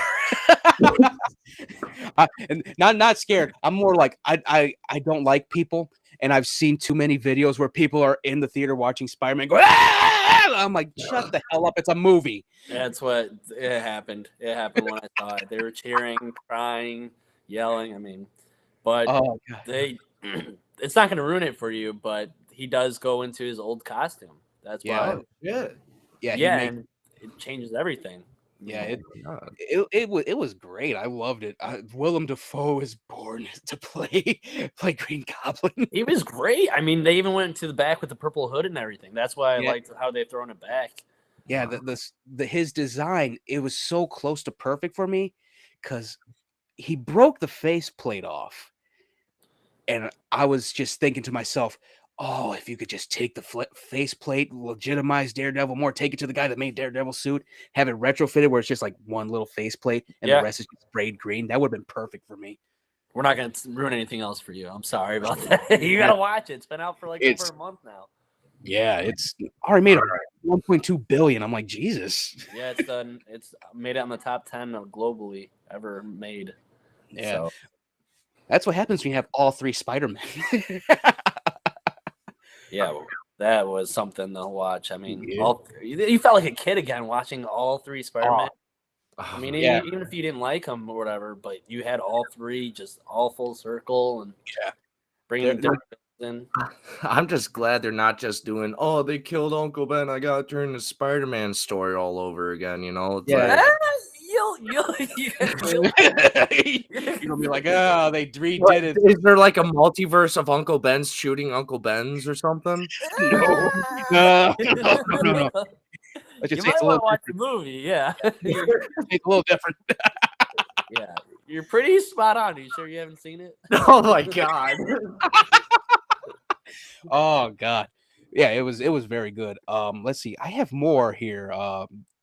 And not scared. I'm more like I don't like people, and I've seen too many videos where people are in the theater watching Spider-Man go, "Ah!" I'm like, shut the hell up! It's a movie. That's what it happened. It happened when I saw it. They were cheering, crying, yelling. I mean, but it's not going to ruin it for you. But he does go into his old costume. That's why. Yeah. Yeah, and it changes everything. Yeah, God. it was great. I loved it. Willem Dafoe is born to play Green Goblin. He was great. I mean, they even went to the back with the purple hood and everything. That's why I Yeah. liked how they thrown it back. Yeah, his design, it was so close to perfect for me because he broke the faceplate off, and I was just thinking to myself, "Oh, if you could just take the faceplate, legitimize Daredevil more, take it to the guy that made Daredevil suit, have it retrofitted where it's just like one little faceplate and the Yeah. rest is just sprayed green, that would have been perfect for me." We're not going to ruin anything else for you. I'm sorry about that. You got to watch it. It's been out for like It's- over a month now. Yeah, it's already made 1.2 billion. I'm like, Jesus. Yeah, it's done. It's made it on the top 10 globally ever made. Yeah. So, That's what happens when you have all three Spider-Men. yeah, that was something to watch. I mean, Yeah. you felt like a kid again watching all three Spider-Man. I mean, Yeah. even if you didn't like them or whatever, but you had all three just all full circle and bringing different in. I'm just glad they're not just doing, oh, they killed Uncle Ben, I gotta turn the Spider-Man story all over again, you know? It's Yeah. like, You'll You're gonna be like, oh, they redid it. is there like a multiverse of Uncle Ben's shooting Uncle Ben's or something? No. You Let's just say might it's a want little to watch different. the movie, yeah. It's a little different. Yeah, you're pretty spot on. Are you sure you haven't seen it? Oh my God. Oh God. Yeah, it was very good. Let's see. I have more here.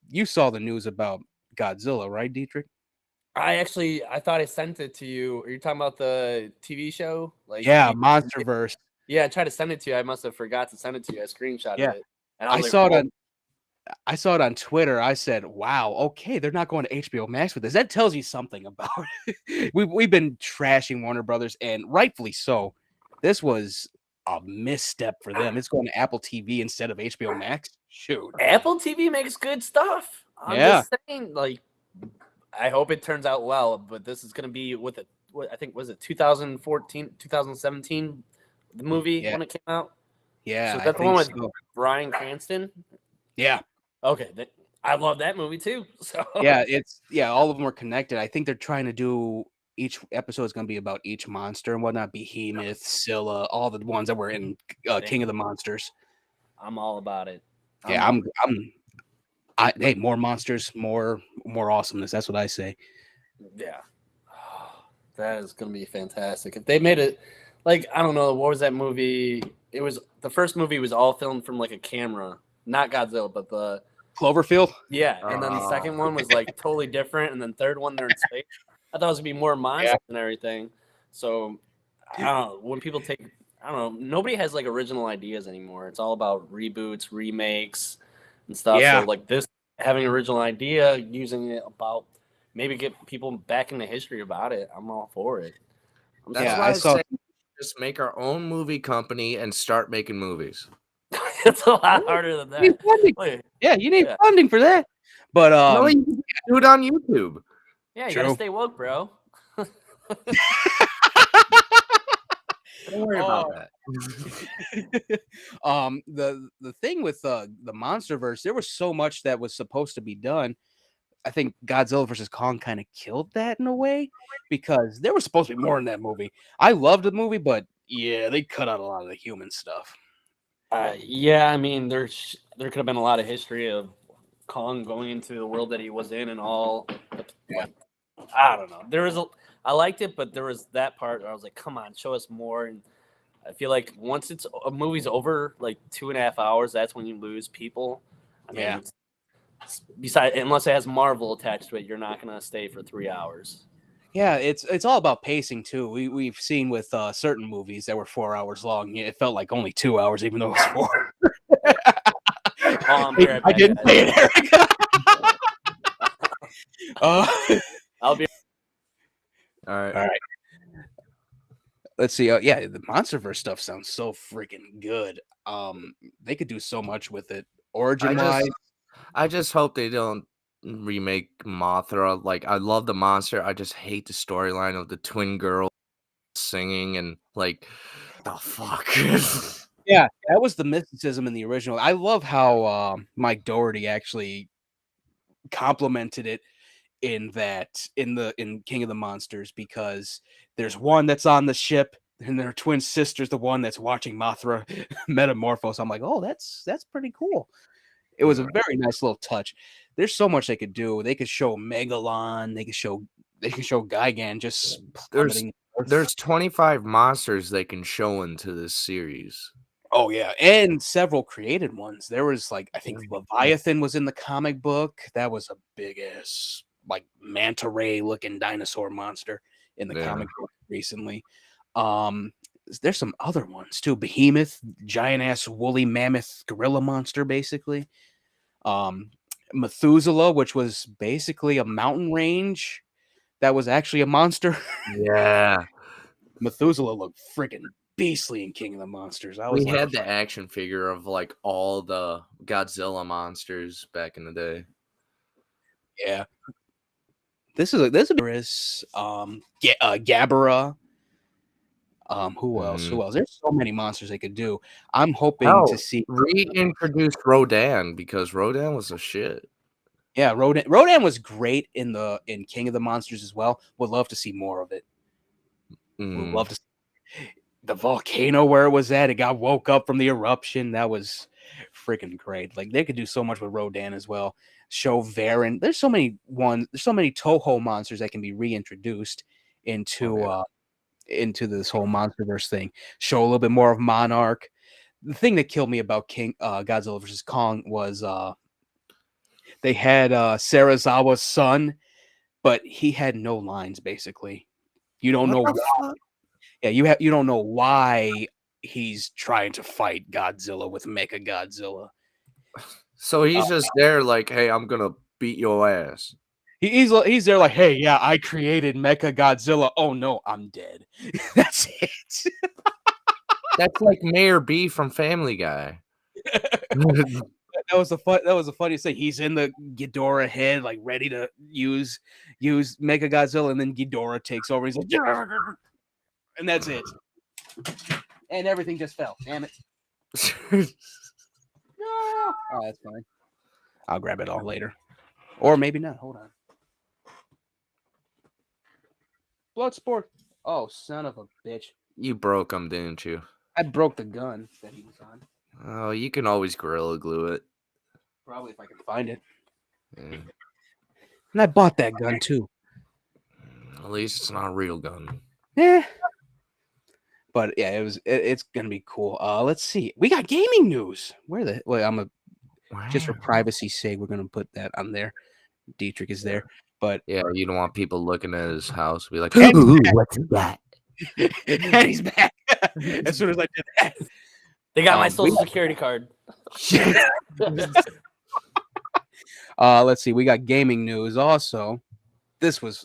You saw the news about Godzilla, right, Dietrich? I thought I sent it to you. Are you talking about the TV show? Like, Yeah, Monsterverse. Yeah, I tried to send it to you. I must have forgot to send it to you. I screenshotted it. And I was like, saw it "Oh." on I saw it on Twitter. I said, "Wow, okay, they're not going to HBO Max with this. That tells you something about it." We've been trashing Warner Brothers, and rightfully so. This was a misstep for them. It's going to Apple TV instead of HBO Max. Shoot. Apple TV makes good stuff. I'm just saying, like, I hope it turns out well, but this is going to be with I think, was it 2014, 2017, the movie when it came out? Yeah. So that's the one with Bryan Cranston? Yeah. Okay. I love that movie too. So Yeah, all of them are connected. I think they're trying to do each episode is going to be about each monster and whatnot. Behemoth, Scylla, all the ones that were in King of the Monsters. I'm all about it. Yeah, hey, more monsters, more awesomeness. That's what I say. Yeah. That is going to be fantastic. If they made it, like, I don't know, what was that movie? It was, the first movie was all filmed from like a camera, not Godzilla, but the Cloverfield. Yeah, and then the second one was like totally different, and then third one they're in space. I thought it was gonna be more monsters and everything. So I don't know, when people I don't know, nobody has like original ideas anymore. It's all about reboots, remakes, and stuff. Yeah. So like this, having an original idea, using it about maybe get people back into history about it. I'm all for it. That's why I say just make our own movie company and start making movies. It's a lot harder than that. Yeah, you need funding for that. But no, you can do it on YouTube. Yeah, you gotta stay woke, bro. Don't worry about that. The thing with the Monsterverse, there was so much that was supposed to be done. I think Godzilla versus Kong kind of killed that in a way because there was supposed to be more in that movie. I loved the movie, but yeah, they cut out a lot of the human stuff. Yeah, I mean, there could have been a lot of history of Kong going into the world that he was in and all. I don't know. I liked it, but there was that part where I was like, come on, show us more. And I feel like once a movie's over like 2.5 hours, that's when you lose people. I mean, besides, unless it has Marvel attached to it, you're not gonna stay for 3 hours. Yeah, it's all about pacing too. We've seen with certain movies that were 4 hours long. It felt like only 2 hours, even though it was 4. I didn't say it, Eric. I'll be all right. Let's see. Yeah, the Monsterverse stuff sounds so freaking good. They could do so much with it. Origin-wise, I just hope they don't remake Mothra. Like, I love the monster. I just hate the storyline of the twin girls singing and like, the fuck. Yeah, that was the mysticism in the original. I love how Mike Doherty actually complimented it in King of the Monsters, because there's one that's on the ship and their twin sister's the one that's watching Mothra metamorphose. I'm like, oh, that's pretty cool. It was a very nice little touch. There's so much they could do. They could show Megalon. They could show Gigan just plummeting. There's 25 monsters they can show into this series. Oh yeah, and several created ones. There was I think Leviathan was in the comic book. That was a big ass manta ray looking dinosaur monster in the comic book recently. There's some other ones too. Behemoth, giant ass woolly mammoth gorilla monster, basically. Methuselah, which was basically a mountain range that was actually a monster. Yeah. Methuselah looked freaking beastly in King of the Monsters. We had the action figure of all the Godzilla monsters back in the day. Yeah. This is Gabara. Who else? There's so many monsters they could do. I'm hoping to see reintroduce Rodan, because Rodan was a shit. Yeah, Rodan was great in King of the Monsters as well. Would love to see more of it. Would love to see the volcano where it was at. It got woke up from the eruption. That was freaking great. They could do so much with Rodan as well. Show Varan. There's so many Toho monsters that can be reintroduced into this whole MonsterVerse thing. Show a little bit more of Monarch. The thing that killed me about Godzilla vs. Kong was they had Sarazawa's son, but he had no lines. Basically, you don't know why. Yeah, you don't know why he's trying to fight Godzilla with Mecha Godzilla. So he's just there hey, I'm gonna beat your ass. He's there hey, yeah, I created Mecha Godzilla. Oh no, I'm dead. That's it. That's like Mayor B from Family Guy. That was the funniest thing. He's in the Ghidorah head, ready to use Mecha Godzilla, and then Ghidorah takes over. He's like, and that's it. And everything just fell. Damn it. No. Oh, that's fine. I'll grab it all later. Or maybe not. Hold on. Bloodsport. Oh, son of a bitch. You broke him, didn't you? I broke the gun that he was on. Oh, you can always Gorilla Glue it. Probably if I can find it. Yeah. And I bought that gun too. At least it's not a real gun. Yeah. But yeah, it's gonna be cool. Let's see. We got gaming news. Just for privacy's sake, we're gonna put that on there. Dietrich is there. But yeah, you don't want people looking at his house. Be like, ooh, what's that? And he's back. As soon as I did that. They got my social security card. Let's see. We got gaming news also.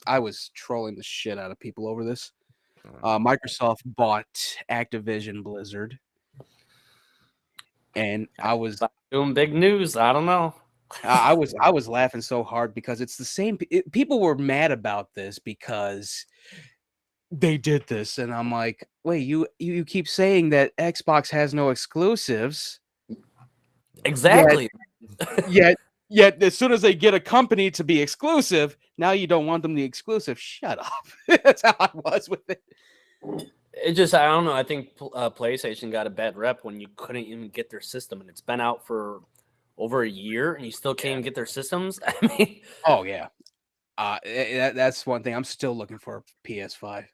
I was trolling the shit out of people over this. Microsoft bought Activision Blizzard. And I was doing big news. I don't know. I was laughing so hard because it's the same. People were mad about this because they did this, and I'm like, wait, you keep saying that Xbox has no exclusives. Exactly. Yet as soon as they get a company to be exclusive, now you don't want them to be exclusive. Shut up. That's how I was with it. It just, I don't know. I think PlayStation got a bad rep when you couldn't even get their system, and it's been out for over a year, and you still can't even get their systems. I mean, oh yeah, that's one thing. I'm still looking for a PS5.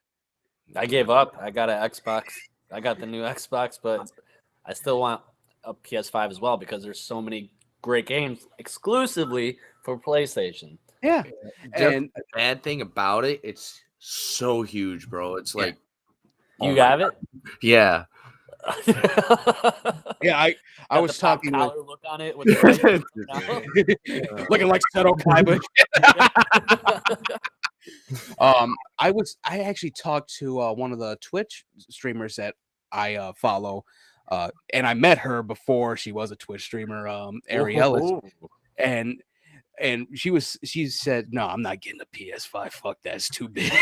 I gave up. I got an Xbox. I got the new Xbox, but I still want a PS5 as well because there's so many great games exclusively for PlayStation. Yeah, and the bad thing about it, it's so huge, bro. It's like you have it. Yeah. Yeah, I was talking with look on it with the looking like Seto Kaiba. I actually talked to one of the Twitch streamers that I follow, and I met her before she was a Twitch streamer, Ariella, and she said, "No, I'm not getting a PS5. Fuck that, it's too big."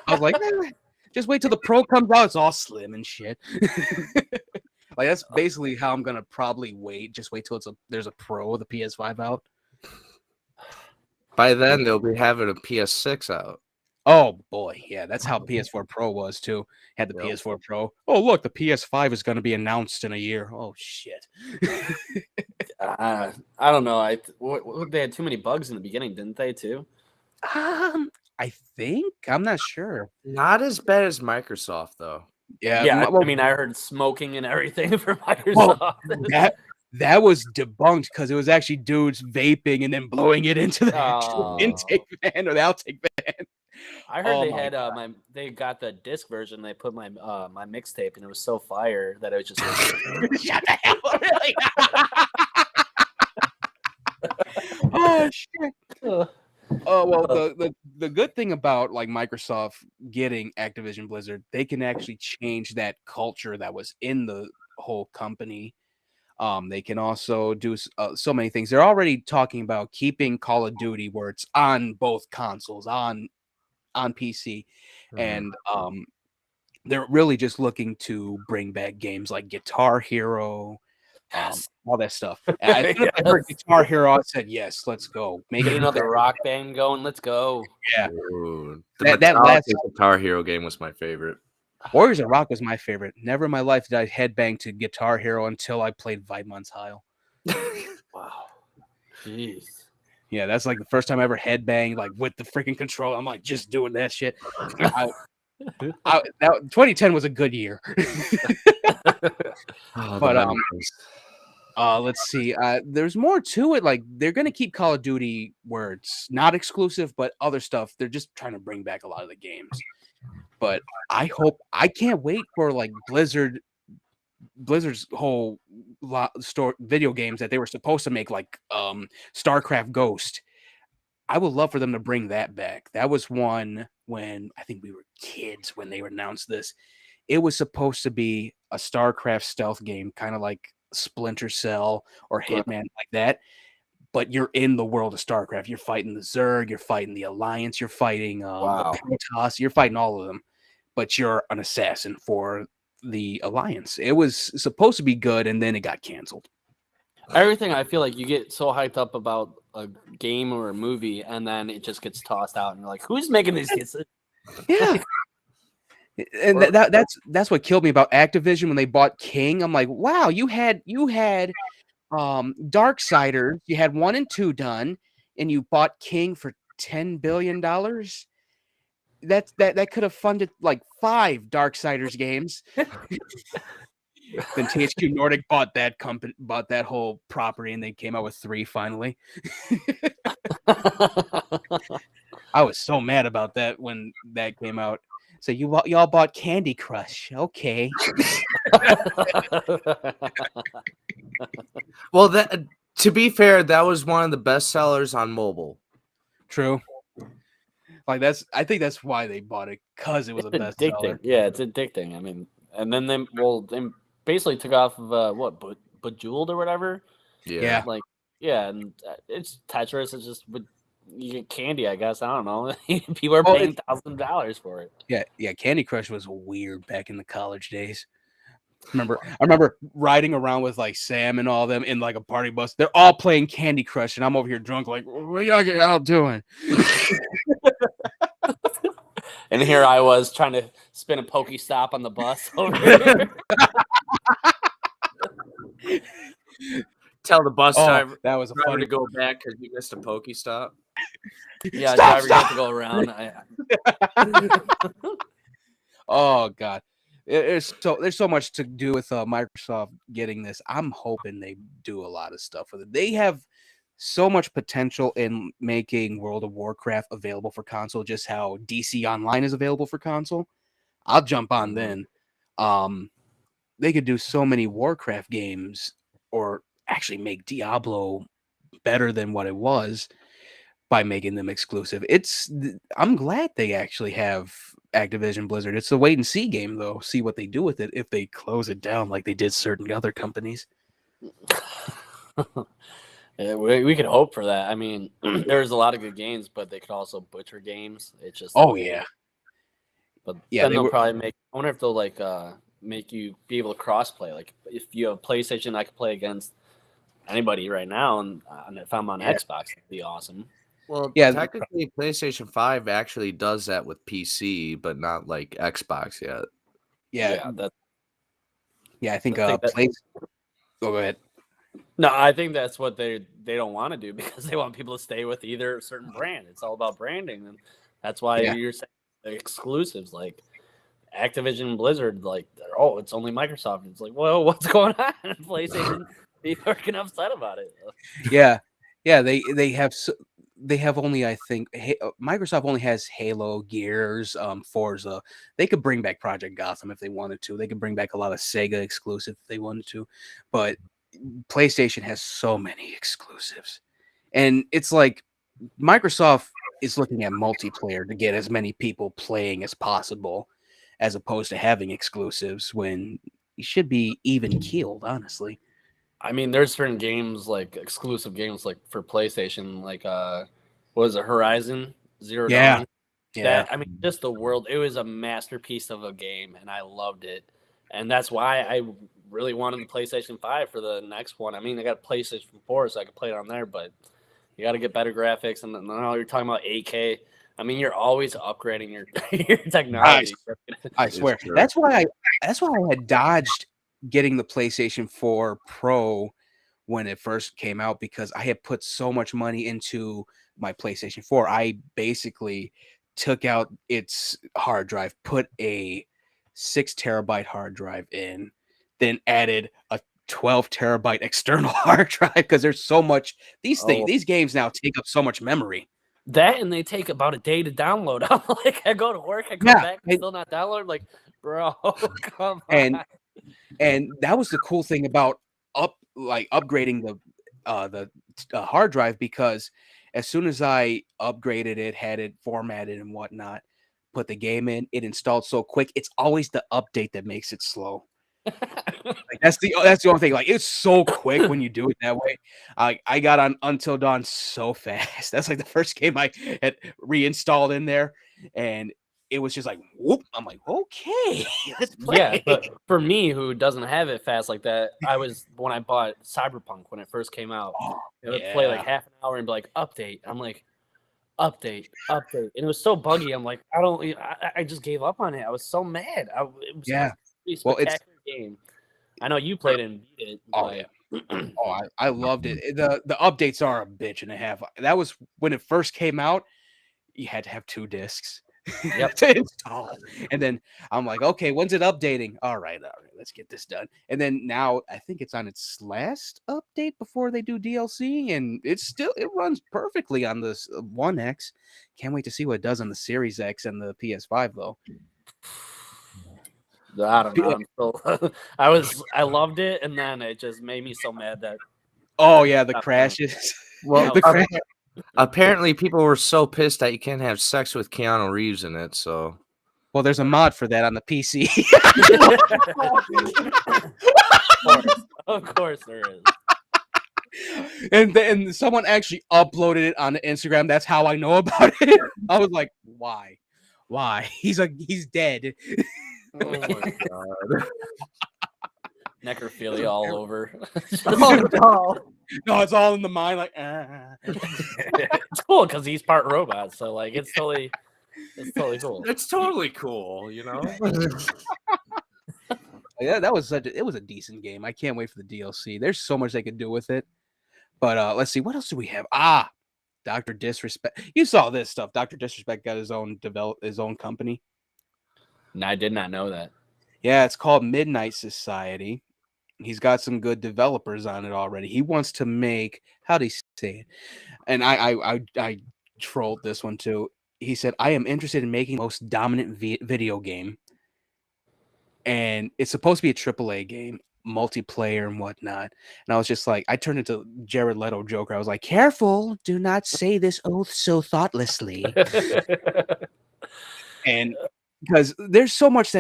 I was like, just wait till the Pro comes out. It's all slim and shit. Like that's basically how I'm gonna probably wait. Just wait till there's a Pro, the PS5 out. By then, they'll be having a PS6 out. Oh boy, yeah, that's how PS4 Pro was too. Had the Yep. PS4 Pro. Oh look, the PS5 is going to be announced in a year. Oh shit. I don't know. They had too many bugs in the beginning, didn't they? Too. I think I'm not sure. Not as bad as Microsoft, though. Yeah, Yeah, well, I mean, I heard smoking and everything from well, Microsoft. that was debunked because it was actually dudes vaping and then blowing it into the actual Oh. intake van or the outtake van. I heard Oh they my had they got the disc version. They put my my mixtape, and it was so fire that it was just. Shut the hell up, really? Oh shit. Oh well, the good thing about like Microsoft getting Activision Blizzard, they can actually change that culture that was in the whole company. They can also do so many things. They're already talking about keeping Call of Duty where it's on both consoles, on PC, and they're really just looking to bring back games like Guitar Hero. Yes. All that stuff. And I think I heard Guitar Hero. I said, "Yes, let's go." Make Get it another rock band going. Let's go. Yeah, Ooh, that that last Guitar Hero game was my favorite. Warriors of Rock was my favorite. Never in my life did I headbang to Guitar Hero until I played Weidmann's Heil. Wow. Jeez. Yeah, that's like the first time I ever headbanged, like with the freaking control. I'm like just doing that shit. 2010 was a good year. But let's see. There's more to it. Like they're gonna keep Call of Duty where it's not exclusive, but other stuff. They're just trying to bring back a lot of the games. But I can't wait for like Blizzard's whole video games that they were supposed to make, like StarCraft Ghost. I would love for them to bring that back. That was one when I think we were kids when they announced this. It was supposed to be a StarCraft stealth game, kind of like Splinter Cell or Hitman, like that. But you're in the world of StarCraft. You're fighting the Zerg, you're fighting the Alliance, you're fighting the Protoss, you're fighting all of them. But you're an assassin for the Alliance. It was supposed to be good, and then it got canceled. Everything, I feel like you get so hyped up about a game or a movie, and then it just gets tossed out, and you're like, "Who's making these kids?" Yeah. And that's what killed me about Activision when they bought King. I'm like, wow, you had Darksiders, you had 1 and 2 done, and you bought King for $10 billion. That could have funded like 5 Darksiders games. Then THQ Nordic bought that company, bought that whole property, and they came out with 3 finally. I was so mad about that when that came out. So y'all bought Candy Crush, okay? Well, that to be fair, that was one of the best sellers on mobile. True. Like I think that's why they bought it, because it was a best seller. Yeah, it's addicting. I mean, and then they basically took off of what, Bejeweled or whatever. Yeah. Like, yeah, and it's Tetris. It's just you get candy, I guess. I don't know. People are paying $1,000 for it. Yeah. Candy Crush was weird back in the college days. I remember riding around with like Sam and all them in like a party bus. They're all playing Candy Crush, and I'm over here drunk, like, what y'all out doing? And here I was trying to spin a Pokestop on the bus over here. Tell the bus driver that was funny to go back because you missed a Pokestop. Yeah, stop. You have to go around. Oh God, there's so much to do with Microsoft getting this. I'm hoping they do a lot of stuff with it. They have so much potential in making World of Warcraft available for console, just how DC Online is available for console. I'll jump on then. They could do so many Warcraft games, or actually make Diablo better than what it was by making them exclusive. I'm glad they actually have Activision Blizzard. It's a wait and see game, though. See what they do with it if they close it down like they did certain other companies. Yeah, we could hope for that. I mean, there's a lot of good games, but they could also butcher games. It's just Yeah. But yeah, then they'll probably make. I wonder if they'll like make you be able to cross play. Like if you have a PlayStation, I could play against anybody right now, and if I'm on Xbox, it'd be awesome. Well, Yeah, technically, PlayStation 5 actually does that with PC, but not like Xbox yet. yeah, That yeah. I think I think that place. Oh, go ahead. no, I think that's what they don't want to do because they want people to stay with either a certain brand. It's all about branding, and that's why Yeah. you're saying the exclusives like Activision and Blizzard. Like, oh, it's only Microsoft. It's like, well, what's going on? PlayStation, people are getting upset about it. Yeah, yeah. They have only, I think, Microsoft only has Halo, Gears, Forza. They could bring back Project Gotham if they wanted to. They could bring back a lot of Sega exclusive if they wanted to, but PlayStation has so many exclusives, and it's like Microsoft is looking at multiplayer to get as many people playing as possible, as opposed to having exclusives when you should be even keeled, honestly. I mean, there's certain games like exclusive games like for PlayStation, like what is it, Horizon Zero Yeah, Dawn? yeah. That I mean, just the world. It was a masterpiece of a game, and I loved it. And that's why I really wanted the PlayStation 5 for the next one. I mean, I got a PlayStation 4, so I could play it on there, but you got to get better graphics. And now you're talking about 8K. I mean, you're always upgrading your your technology. I swear. That's why I had dodged getting the PlayStation 4 Pro when it first came out, because I had put so much money into my PlayStation 4. I basically took out its hard drive, put a 6 terabyte hard drive in, then added a 12 terabyte external hard drive, because there's so much these games now take up so much memory. That and they take about a day to download. I'm like, I go to work, I come back, and still not download. Like, bro, come on. And that was the cool thing about upgrading the hard drive, because as soon as I upgraded it, had it formatted and whatnot, put the game in, it installed so quick. It's always the update that makes it slow. Like, that's the only thing. Like, it's so quick when you do it that way. I got on Until Dawn so fast. That's like the first game I had reinstalled in there, and it was just like whoop. I'm like, okay, let's play. Yeah, but for me, who doesn't have it fast like that, I was when I bought Cyberpunk when it first came out. It would play like half an hour and be like update. I'm like, update, and it was so buggy. I'm like, I just gave up on it. I was so mad. It was a spectacular game. I know you played it and beat it. Oh yeah. I loved it. The updates are a bitch and a half. That was when it first came out. You had to have 2 discs to install. And then I'm like, okay, when's it updating? All right, let's get this done. And then now I think it's on its last update before they do DLC, and it runs perfectly on this One X. Can't wait to see what it does on the Series X and the PS5 though. I don't know. I loved it, and then it just made me so mad that. Oh yeah, the crashes. Well, apparently people were so pissed that you can't have sex with Keanu Reeves in it. So, well, there's a mod for that on the PC. Of course there is. And someone actually uploaded it on Instagram. That's how I know about it. I was like, why? He's dead. oh my god. Necrophilia all over. No, it's all in the mind. Like, It's cool because he's part robot, so like it's totally cool. It's totally cool, you know. Yeah, it was a decent game. I can't wait for the DLC. There's so much they could do with it. But let's see, what else do we have? Dr. Disrespect. You saw this stuff. Dr. Disrespect got his own company. No, I did not know that. Yeah, it's called Midnight Society. He's got some good developers on it already. He wants to make, how do you say it? And I trolled this one too. He said, I am interested in making the most dominant video game. And it's supposed to be a AAA game, multiplayer and whatnot. And I was just like, I turned into Jared Leto Joker. I was like, careful, do not say this oath so thoughtlessly. And because there's so much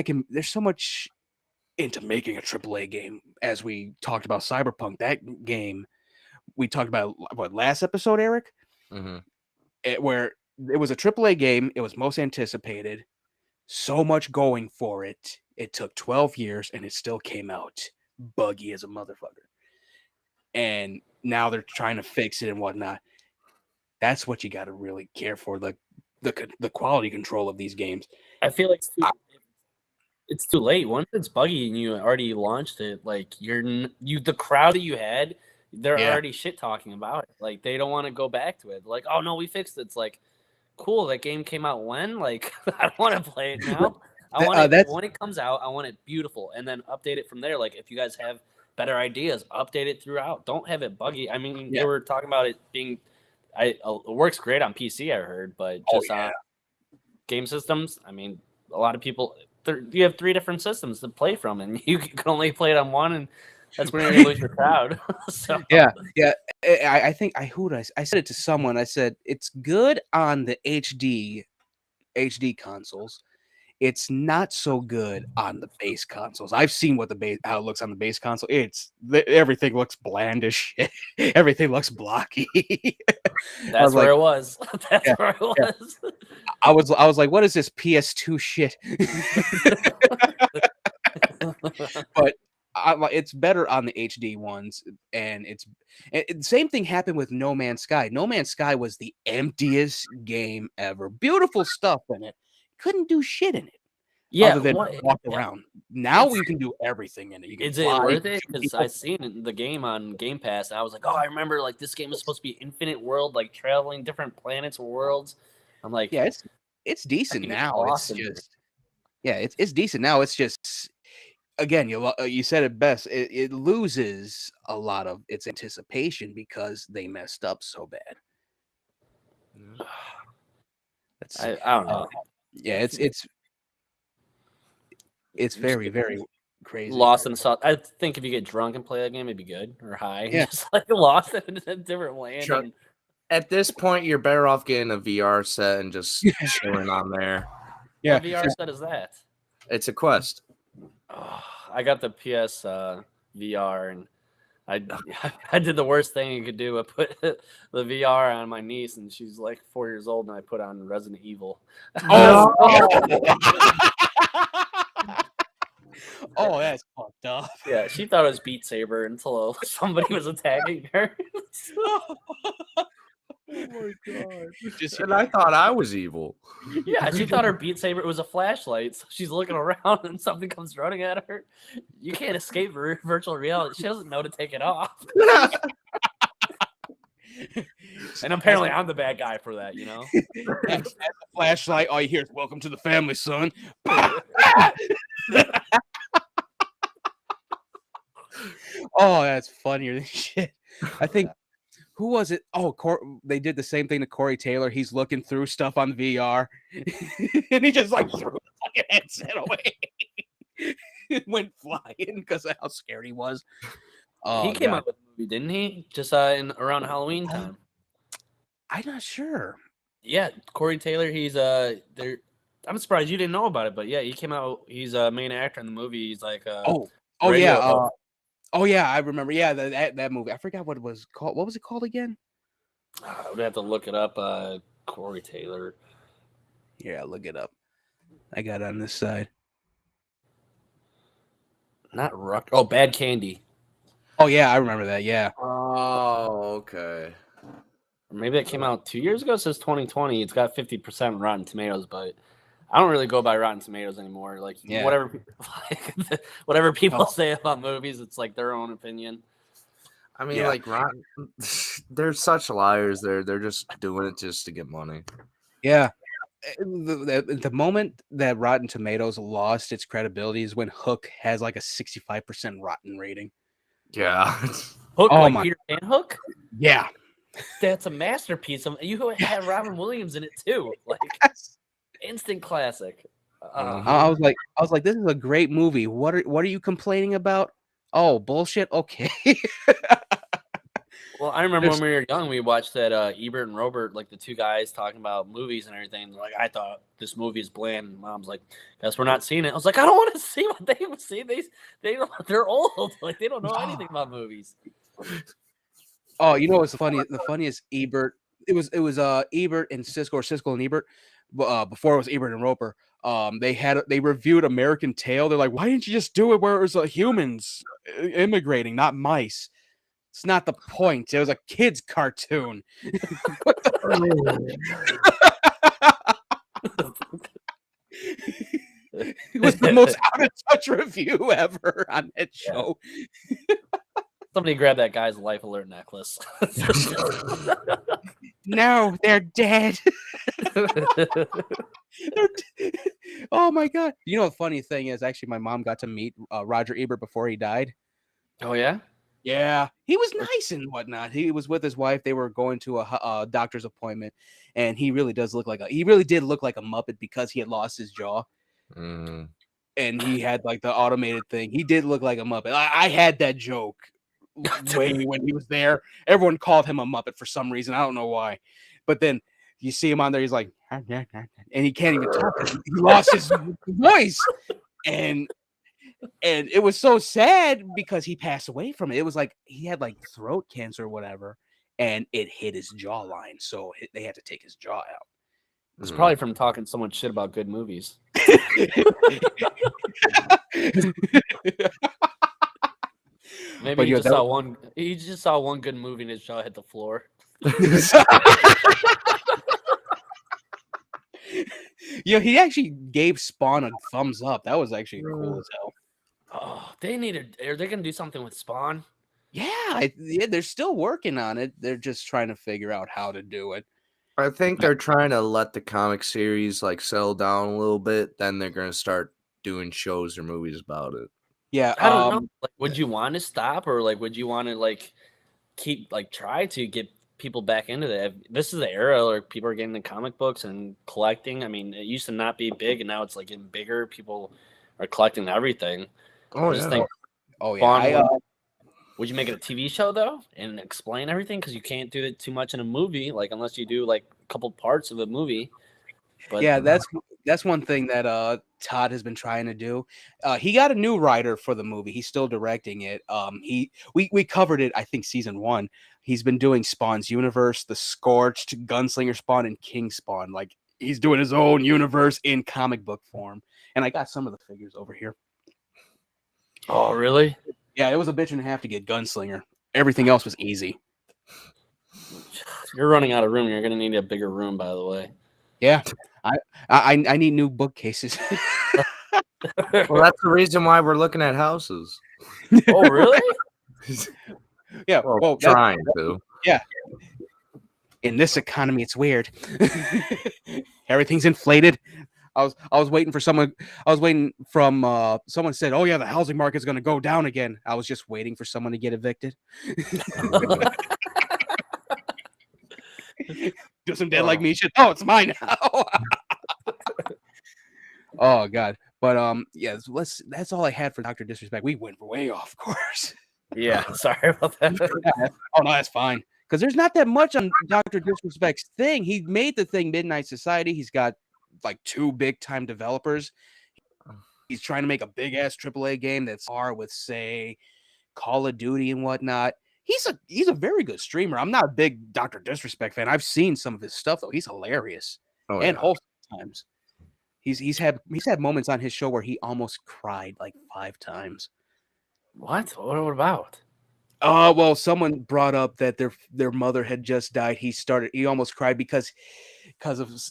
into making a AAA game, as we talked about Cyberpunk. That game we talked about last episode, Eric, where it was a AAA game. It was most anticipated. So much going for it. It took 12 years and it still came out buggy as a motherfucker. And now they're trying to fix it and whatnot. That's what you got to really care for, the quality control of these games. I feel like it's too late. Once it's buggy and you already launched it, like the crowd that you had, they're already shit talking about it. Like they don't want to go back to it. Like, oh no, we fixed it. It's like, cool. That game came out when? Like, I don't want to play it now. I want it when it comes out. I want it beautiful, and then update it from there. Like, if you guys have better ideas, update it throughout. Don't have it buggy. I mean, they were talking about it being, it works great on PC. I heard, but just on game systems. I mean, a lot of people. You have 3 different systems to play from, and you can only play it on one, and that's when you're gonna lose your crowd. So. Yeah. I think I said it to someone. I said it's good on the HD consoles. It's not so good on the base consoles. I've seen how it looks on the base console. Everything looks bland as shit. Everything looks blocky. That's where it was. That's where it was. I was like, what is this PS2 shit? But it's better on the HD ones, and same thing happened with No Man's Sky. No Man's Sky was the emptiest game ever. Beautiful stuff in it. Couldn't do shit in it. Yeah, other than walk around. Now you can do everything in it. You can is it worth it? Because I seen the game on Game Pass, and I was like, oh, I remember like this game is supposed to be infinite world, like traveling different planets or worlds. I'm like, yeah, it's decent now. Awesome. It's decent now. It's just, again, you said it best. It loses a lot of its anticipation because they messed up so bad. I don't know. Yeah, it's very, very crazy. Lost in sauce. I think if you get drunk and play that game, it'd be good. Or high. Yeah. Just like lost in a different land. At this point, you're better off getting a VR set and just chilling on there. Yeah. What VR set is that? It's a Quest. Oh, I got the PS VR, and I did the worst thing you could do. I put the VR on my niece, and she's like 4 years old, and I put on Resident Evil. Oh, oh, that's fucked up. Yeah, she thought it was Beat Saber until somebody was attacking her. Oh my god! And I thought I was evil. Yeah, she thought her Beat Saber was a flashlight. So she's looking around and something comes running at her. You can't escape virtual reality. She doesn't know to take it off. And apparently I'm the bad guy for that, you know? As a flashlight, all you hear is "Welcome to the family, son." Oh, that's funnier than shit. I think, who was it? Oh, they did the same thing to Corey Taylor. He's looking through stuff on VR, and he just like threw the fucking headset away. It went flying because of how scared he was. He came out with a movie, didn't he? Just around Halloween time. I'm not sure. Yeah, Corey Taylor. He's there. I'm surprised you didn't know about it, but yeah, he came out. He's a main actor in the movie. He's like Oh yeah, I remember. Yeah, that movie. I forgot what it was called. What was it called again? I would have to look it up. Corey Taylor. Yeah, look it up. I got it on this side. Not Ruck. Oh, Bad Candy. Oh yeah, I remember that. Yeah. Oh, okay. Maybe that came out 2 years ago. It says 2020. It's got 50% Rotten Tomatoes, but I don't really go by Rotten Tomatoes anymore. Like whatever people say about movies, it's like their own opinion. I mean, like Rotten, they're such liars. They're just doing it just to get money. Yeah. The moment that Rotten Tomatoes lost its credibility is when Hook has like a 65% rotten rating. Yeah. Hook, like Peter Pan Hook? Yeah. That's a masterpiece. You had Robin Williams in it too. Like instant classic. I was like, this is a great movie. What are you complaining about? Oh, bullshit. Okay. Well, I remember when we were young, we watched that Ebert and Robert, like the two guys talking about movies and everything. Like, I thought this movie is bland. And Mom's like, guess we're not seeing it. I was like, I don't want to see what they would see. They're old. Like, they don't know anything about movies. Oh, you know what's funny? The funniest Ebert. It was Ebert and Siskel, or Siskel and Ebert. Before it was Ebert and Roper. They reviewed American Tail. They're like, why didn't you just do it where it was humans immigrating, not mice? It's not the point. It was a kid's cartoon. What the It was the most out of touch review ever on that show. Somebody grab that guy's life alert necklace. No, they're dead. Oh my god! You know, the funny thing is, actually, my mom got to meet Roger Ebert before he died. Oh yeah. Yeah, he was nice and whatnot. He was with his wife. They were going to a doctor's appointment, and he really did look like a Muppet because he had lost his jaw, and he had like the automated thing. He did look like a Muppet. I had that joke way when he was there. Everyone called him a Muppet for some reason. I don't know why, but then you see him on there. He's like, and he can't even talk. He lost his voice, and it was so sad because he passed away from it. It was like he had like throat cancer or whatever, and it hit his jawline, so they had to take his jaw out. It's probably from talking so much shit about good movies. Maybe he just saw one. He just saw one good movie and his jaw hit the floor. Yeah, he actually gave Spawn a thumbs up. That was actually cool as hell. Oh, they needed. Are they gonna do something with Spawn? Yeah, they're still working on it. They're just trying to figure out how to do it. I think they're trying to let the comic series like settle down a little bit. Then they're gonna start doing shows or movies about it. Yeah, I don't know. Like, would you want to stop, or like, would you want to like keep like try to get people back into that? This is the era where people are getting the comic books and collecting. I mean, it used to not be big, and now it's like getting bigger. People are collecting everything. Oh, yeah. Would you make it a TV show though and explain everything? Because you can't do it too much in a movie, like unless you do like a couple parts of a movie. But yeah, that's one thing that Todd has been trying to do. He got a new writer for the movie. He's still directing it. We covered it, I think, season 1. He's been doing Spawn's universe, the Scorched, Gunslinger Spawn, and King Spawn. Like he's doing his own universe in comic book form. And I got some of the figures over here. Oh, really? Yeah, it was a bitch and a half to get Gunslinger. Everything else was easy. You're running out of room. You're gonna need a bigger room, by the way. Yeah, I need new bookcases. Well, that's the reason why we're looking at houses. Oh, really? Yeah. Well, trying to. Yeah. In this economy, it's weird. Everything's inflated. I was waiting for someone. I was waiting from someone said, "Oh yeah, the housing market's going to go down again." I was just waiting for someone to get evicted. Do some dead like me shit. Oh, it's mine now. Oh god. But yeah, that's all I had for Dr. Disrespect. We went way off course. Yeah, sorry about that. Oh no, that's fine. Because there's not that much on Dr. Disrespect's thing. He made the thing Midnight Society. He's got like 2 big time developers. He's trying to make a big ass AAA game that's far with, say, Call of Duty and whatnot. He's a very good streamer. I'm not a big Dr. Disrespect fan. I've seen some of his stuff though. He's hilarious and wholesome times. He's had moments on his show where he almost cried like 5 times. What? What about? Well, someone brought up that their mother had just died. He almost cried because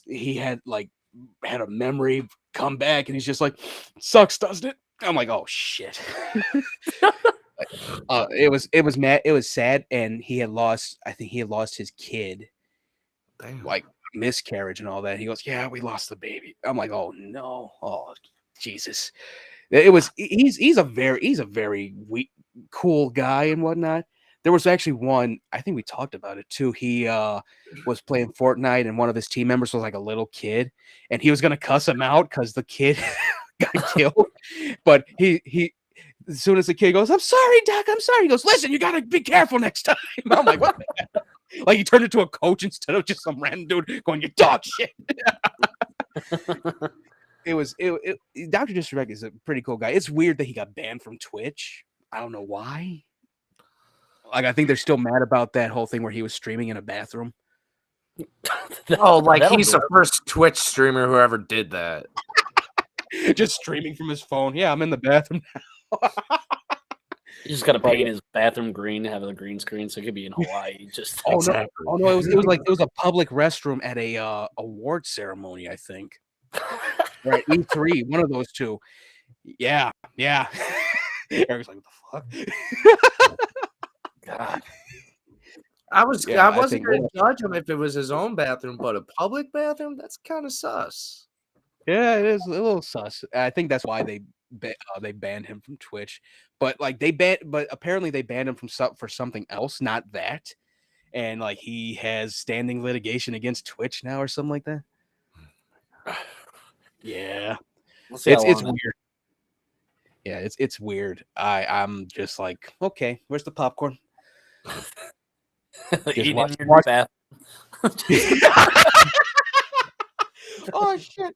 he had a memory come back, and he's just like, sucks, doesn't it? I'm like, oh shit. It was sad, and I think he had lost his kid. Damn. Like miscarriage and all that. He goes, yeah, we lost the baby. I'm like, oh no, oh Jesus. He's a very cool guy and whatnot. There was actually one, I think we talked about it too. He was playing Fortnite, and one of his team members was like a little kid, and he was gonna cuss him out because the kid got killed. But he as soon as the kid goes, I'm sorry, Doc, I'm sorry. He goes, listen, you gotta be careful next time. I'm like, what? Like he turned into a coach instead of just some random dude going, you dog shit. Dr. Disrespect is a pretty cool guy. It's weird that he got banned from Twitch. I don't know why. Like, I think they're still mad about that whole thing where he was streaming in a bathroom. Oh, like he's the first Twitch streamer who ever did that. Just streaming from his phone. Yeah, I'm in the bathroom now. You just got to paint his bathroom green, have a green screen, so it could be in Hawaii. Just Exactly. No, it was a public restroom at a award ceremony, I think. Or at E3, one of those two. Yeah. Eric's like, what the fuck? God. I Yeah, wasn't going to judge him if it was his own bathroom, but a public bathroom, that's kind of sus. Yeah, it is a little sus. I think that's why they banned him from Twitch. But apparently they banned him from for something else, not that. And like he has standing litigation against Twitch now or something like that. Yeah. We'll see It's how long weird. Yeah, it's weird. I'm just like, okay, where's the popcorn? Eating watch- in your bathroom. Oh shit!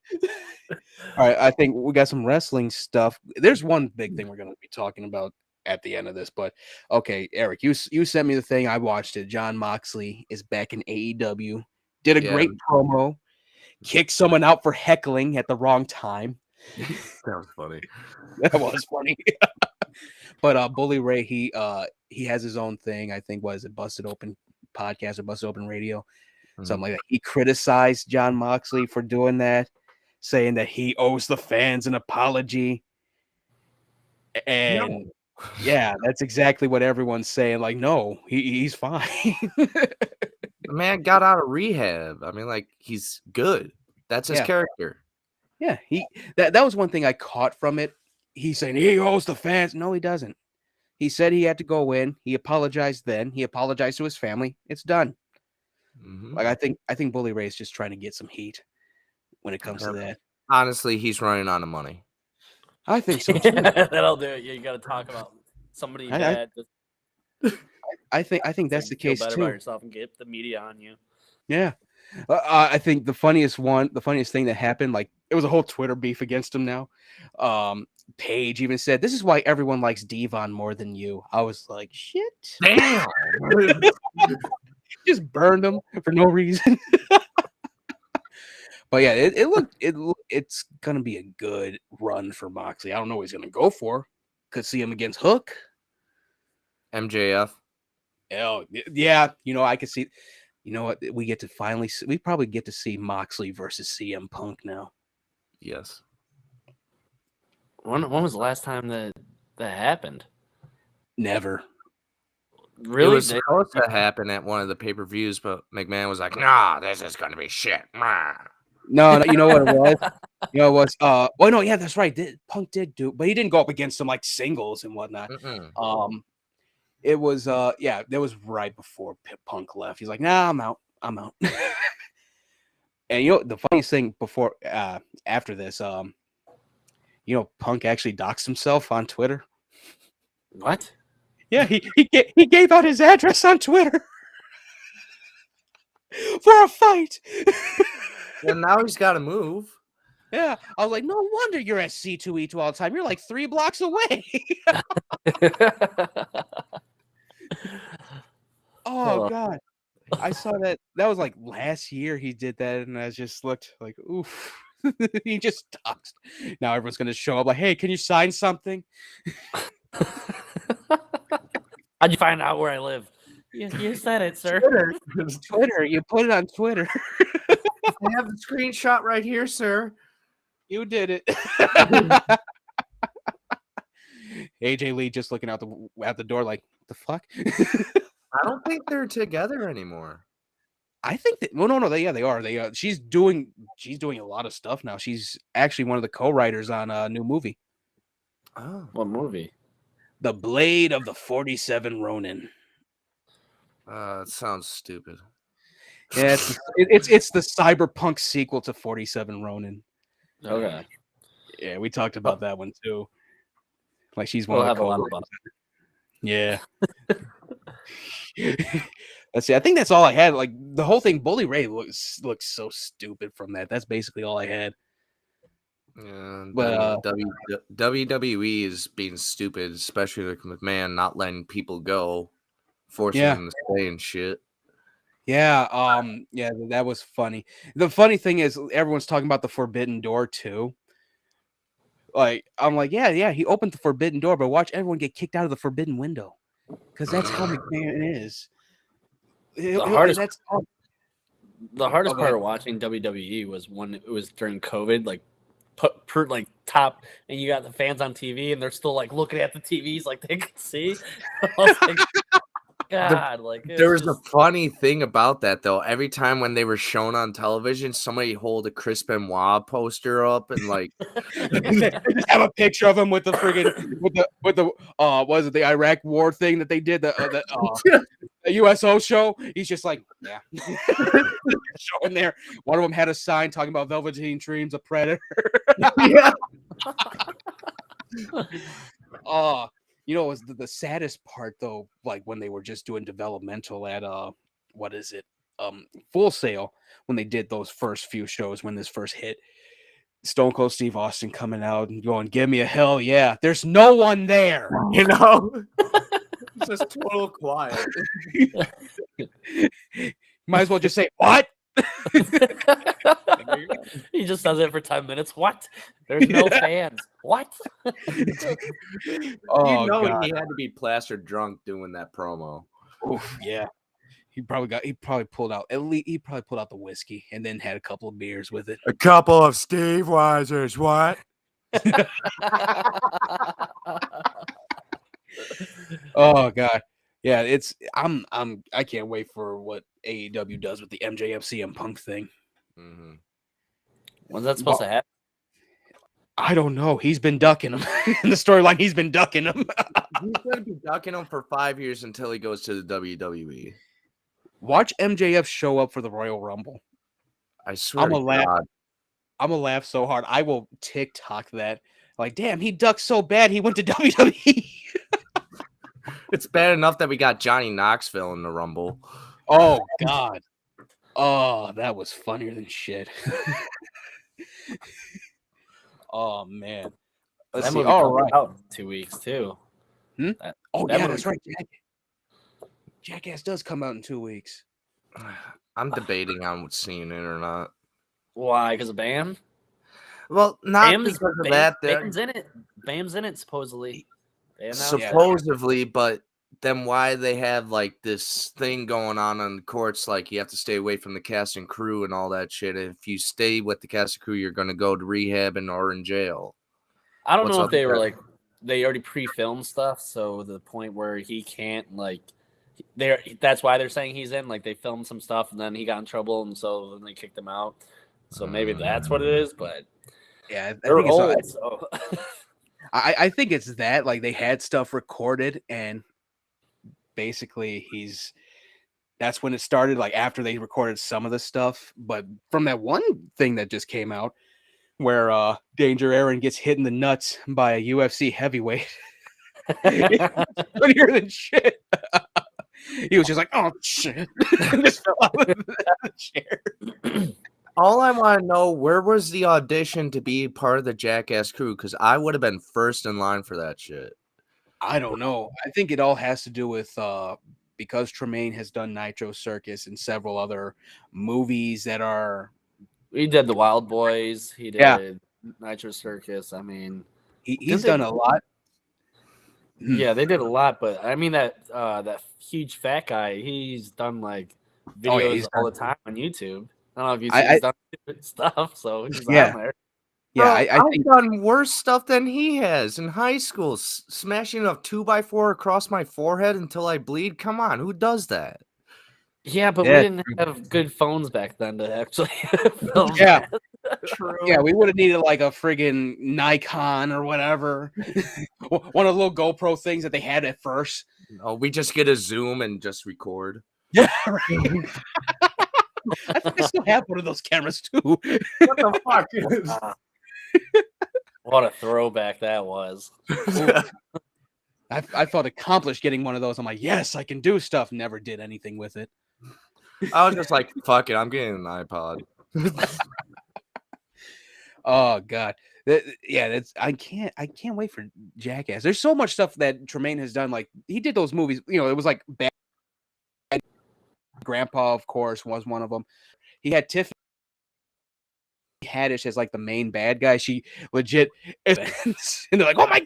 All right, I think we got some wrestling stuff. There's one big thing we're going to be talking about at the end of this, but okay, Eric, you sent me the thing. I watched it. Jon Moxley is back in AEW. Did a great promo. Kicked someone out for heckling at the wrong time. That was funny. That was funny. But Bully Ray, he has his own thing. I think was it Busted Open Podcast or Busted Open Radio. Something like that. He criticized Jon Moxley for doing that, saying that he owes the fans an apology. And yeah, that's exactly what everyone's saying. Like, no, he's fine. The man got out of rehab. I mean, like, he's good. That's his character. Yeah, that was one thing I caught from it. He's saying he owes the fans. No, he doesn't. He said he had to go in. He apologized then. He apologized to his family. It's done. Mm-hmm. Like I think Bully Ray is just trying to get some heat when it comes to that. Honestly, he's running out of money. I think so too. That'll do it. Yeah, you got to talk about somebody bad. I think that's the case better too. about yourself and get the media on you. Yeah, I think the funniest thing that happened, like it was a whole Twitter beef against him now. Paige even said, "This is why everyone likes Devon more than you." I was like, "Shit, damn." Just burned him for no reason. But yeah, it's gonna be a good run for Moxley. I don't know what he's gonna go for. Could see him against Hook, MJF. Oh yeah, I could see. You know what? We probably get to see Moxley versus CM Punk now. Yes. When was the last time that happened? Never. Really? It was supposed to happen at one of the pay-per-views, but McMahon was like, "Nah, this is gonna be shit." No, you know what it was? It was well, no, yeah, that's right. Punk did do, but he didn't go up against some like singles and whatnot. It was that was right before Punk left. He's like, "Nah, I'm out. And the funniest thing after this, Punk actually doxed himself on Twitter. What? Yeah, he gave out his address on Twitter for a fight. And now he's got to move. Yeah, I was like, no wonder you're at C2E2 all the time. You're like 3 blocks away. Oh God, I saw that. That was like last year he did that, and I just looked like, oof. He just doxed. Now everyone's gonna show up like, hey, can you sign something? How'd you find out where I live? You said it, sir. Twitter. You put it on Twitter. I have the screenshot right here, sir. You did it. AJ Lee just looking out the door like, the fuck? I don't think they're together anymore. I think that no, they are. She's doing a lot of stuff now. She's actually one of the co-writers on a new movie. Oh, what movie? The Blade of the 47 Ronin. It sounds stupid. Yeah, it's the cyberpunk sequel to 47 Ronin. Okay. Yeah, we talked about that one too. Like she's one we'll of the have a lot of fun. Yeah. Let's see. I think that's all I had. Like the whole thing, Bully Ray looks so stupid from that. That's basically all I had. Yeah, but WWE is being stupid, especially with McMahon not letting people go, forcing them to stay and shit. Yeah, that was funny. The funny thing is everyone's talking about the Forbidden Door too. Like, I'm like, yeah, he opened the forbidden door, but watch everyone get kicked out of the forbidden window. Because that's how McMahon is. That's all. The hardest go part ahead. of watching WWE was when it was during COVID, like like top, and you got the fans on TV, and they're still like looking at the TVs like they can see. I was like, God, like There was just... a funny thing about that though. Every time when they were shown on television, somebody hold a Chris Benoit poster up and like They just have a picture of him with the friggin' with the was it the Iraq War thing that they did the USO show? He's just like, yeah, showing there. One of them had a sign talking about Velveteen Dreams, a Predator. yeah. You know, it was the saddest part though, like when they were just doing developmental at what is it? Full Sail, when they did those first few shows when this first hit. Stone Cold Steve Austin coming out and going, "Give me a hell yeah." There's no one there. You know? It's just total quiet. Might as well just say, "What?" He just does it for 10 minutes. What? There's no fans. What? Oh, God. He had to be plastered drunk doing that promo. Oof, yeah. He probably pulled out the whiskey and then had a couple of beers with it. A couple of Steve Weisers, what? Oh God. Yeah, I can't wait for what AEW does with the MJF CM Punk thing. Mm-hmm. When's that supposed to happen? I don't know. He's been ducking him in the storyline. He's been ducking him. He's going to be ducking him for 5 years until he goes to the WWE. Watch MJF show up for the Royal Rumble. I swear I'm gonna laugh so hard. I will TikTok that. Like, damn, he ducked so bad he went to WWE. It's bad enough that we got Johnny Knoxville in the Rumble. Oh God. Oh, that was funnier than shit. Oh man. Let's That see. movie All comes right. out in 2 weeks too. That movie that's right. Jackass does come out in 2 weeks. I'm debating on seeing it or not. Why? Because of Bam? Well, not Bam's, because of that. Bam's in it. Bam's in it, supposedly. Supposedly, but then why they have like this thing going on the courts, like you have to stay away from the cast and crew and all that shit. If you stay with the cast and crew, you're going to go to rehab or in jail. I don't know if they were like, they already pre-filmed stuff, so the point where he can't like, that's why they're saying he's in. Like they filmed some stuff and then he got in trouble, and so then they kicked him out. So maybe that's what it is. But yeah, they're old. So. I think it's that, like, they had stuff recorded and basically that's when it started, like after they recorded some of the stuff. But from that one thing that just came out where Danger Aaron gets hit in the nuts by a UFC heavyweight, funnier than shit. He was just like, "Oh shit!" Just fell out of the chair. All I want to know, where was the audition to be part of the Jackass crew? Because I would have been first in line for that shit. I don't know. I think it all has to do with because Tremaine has done Nitro Circus and several other movies that are. He did The Wild Boys. He did Nitro Circus. I mean, he's done a lot. Yeah, they did a lot, but I mean that huge fat guy, he's done like videos all the time on YouTube. I don't know if you've seen he's done stuff, so he's on there. Yeah, I've done worse stuff than he has in high school. Smashing a 2x4 across my forehead until I bleed. Come on, who does that? Yeah, but we didn't have good phones back then to actually film. Yeah, true. Yeah, we would have needed like a friggin' Nikon or whatever. One of the little GoPro things that they had at first. Oh, we just get a Zoom and just record. Yeah, right. I think I still have one of those cameras too. What the fuck? What a throwback that was. I felt accomplished getting one of those. I'm like, yes, I can do stuff. Never did anything with it. I was just like, fuck it, I'm getting an iPod. Oh God. I can't wait for Jackass. There's so much stuff that Tremaine has done. Like he did those movies, it was like Bad Grandpa, of course, was one of them. He had Tiffany Haddish as like the main bad guy. She legit, and they're like, "Oh my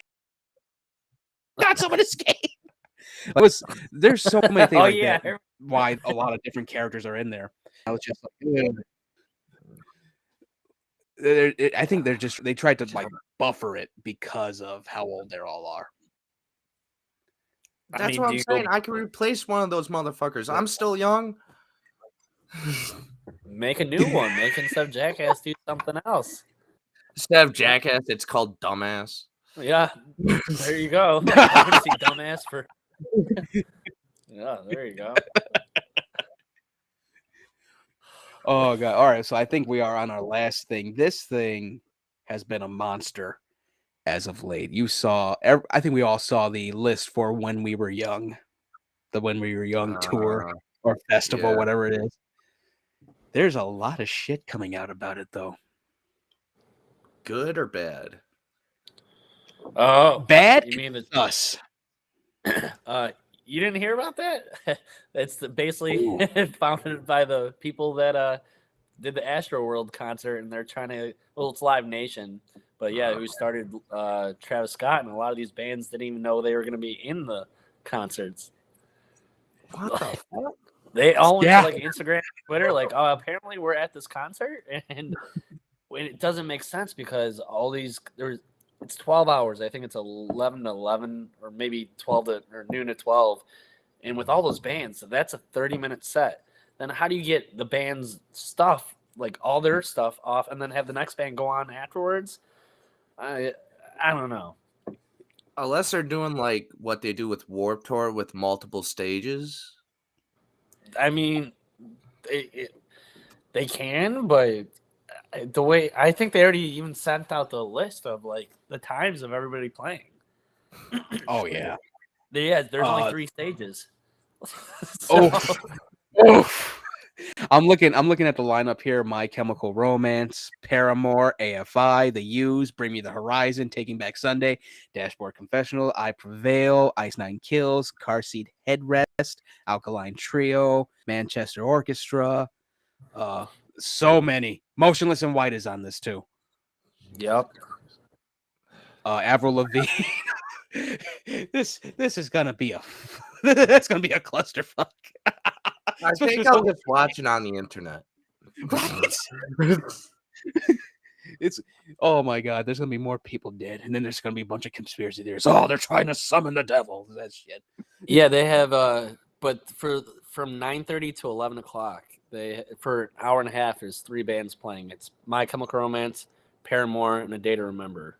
God, someone escaped!" There's so many things like that. Why a lot of different characters are in there. I was just like, I think they tried to like buffer it because of how old they all are. That's what I'm saying. I can replace one of those motherfuckers. I'm still young. Make a new one. Make instead of Jackass, do something else. Instead of Jackass, it's called Dumbass. Yeah, there you go. I want to see Dumbass for. Yeah, there you go. Oh God! All right, so I think we are on our last thing. This thing has been a monster as of late. You saw, I think we all saw the list for When We Were Young, the When We Were Young tour or festival, whatever it is. There's a lot of shit coming out about it, though. Good or bad? Oh, bad. You mean us? You didn't hear about that? It's basically founded by the people that did the AstroWorld concert, and they're trying to. Well, it's Live Nation, but yeah, who started Travis Scott, and a lot of these bands didn't even know they were going to be in the concerts. What the fuck? They all went to like Instagram, Twitter, like, oh, apparently we're at this concert, and it doesn't make sense because all these it's 12 hours. I think it's 11 to 11, or maybe 12 to or noon to 12, and with all those bands, so that's a 30-minute set. Then how do you get the band's stuff, like all their stuff, off, and then have the next band go on afterwards? I don't know. Unless they're doing like what they do with Warped Tour with multiple stages. I mean, they can, but the way I think they already even sent out the list of like the times of everybody playing. Oh yeah, there's only 3 stages. I'm looking at the lineup here. My Chemical Romance, Paramore, AFI, The Used, Bring Me the Horizon, Taking Back Sunday, Dashboard Confessional, I Prevail, Ice Nine Kills, Car Seat Headrest, Alkaline Trio, Manchester Orchestra. So many. Motionless in White is on this too. Yep. Avril Lavigne. This is gonna be that's gonna be a clusterfuck. I think I was just watching on the internet. It's oh my God, there's gonna be more people dead, and then there's gonna be a bunch of conspiracy theories. Oh, they're trying to summon the devil. That shit. Yeah, they have but from 9:30 to 11 o'clock, they for an hour and a half there's 3 bands playing. It's My Chemical Romance, Paramore, and A Day to Remember.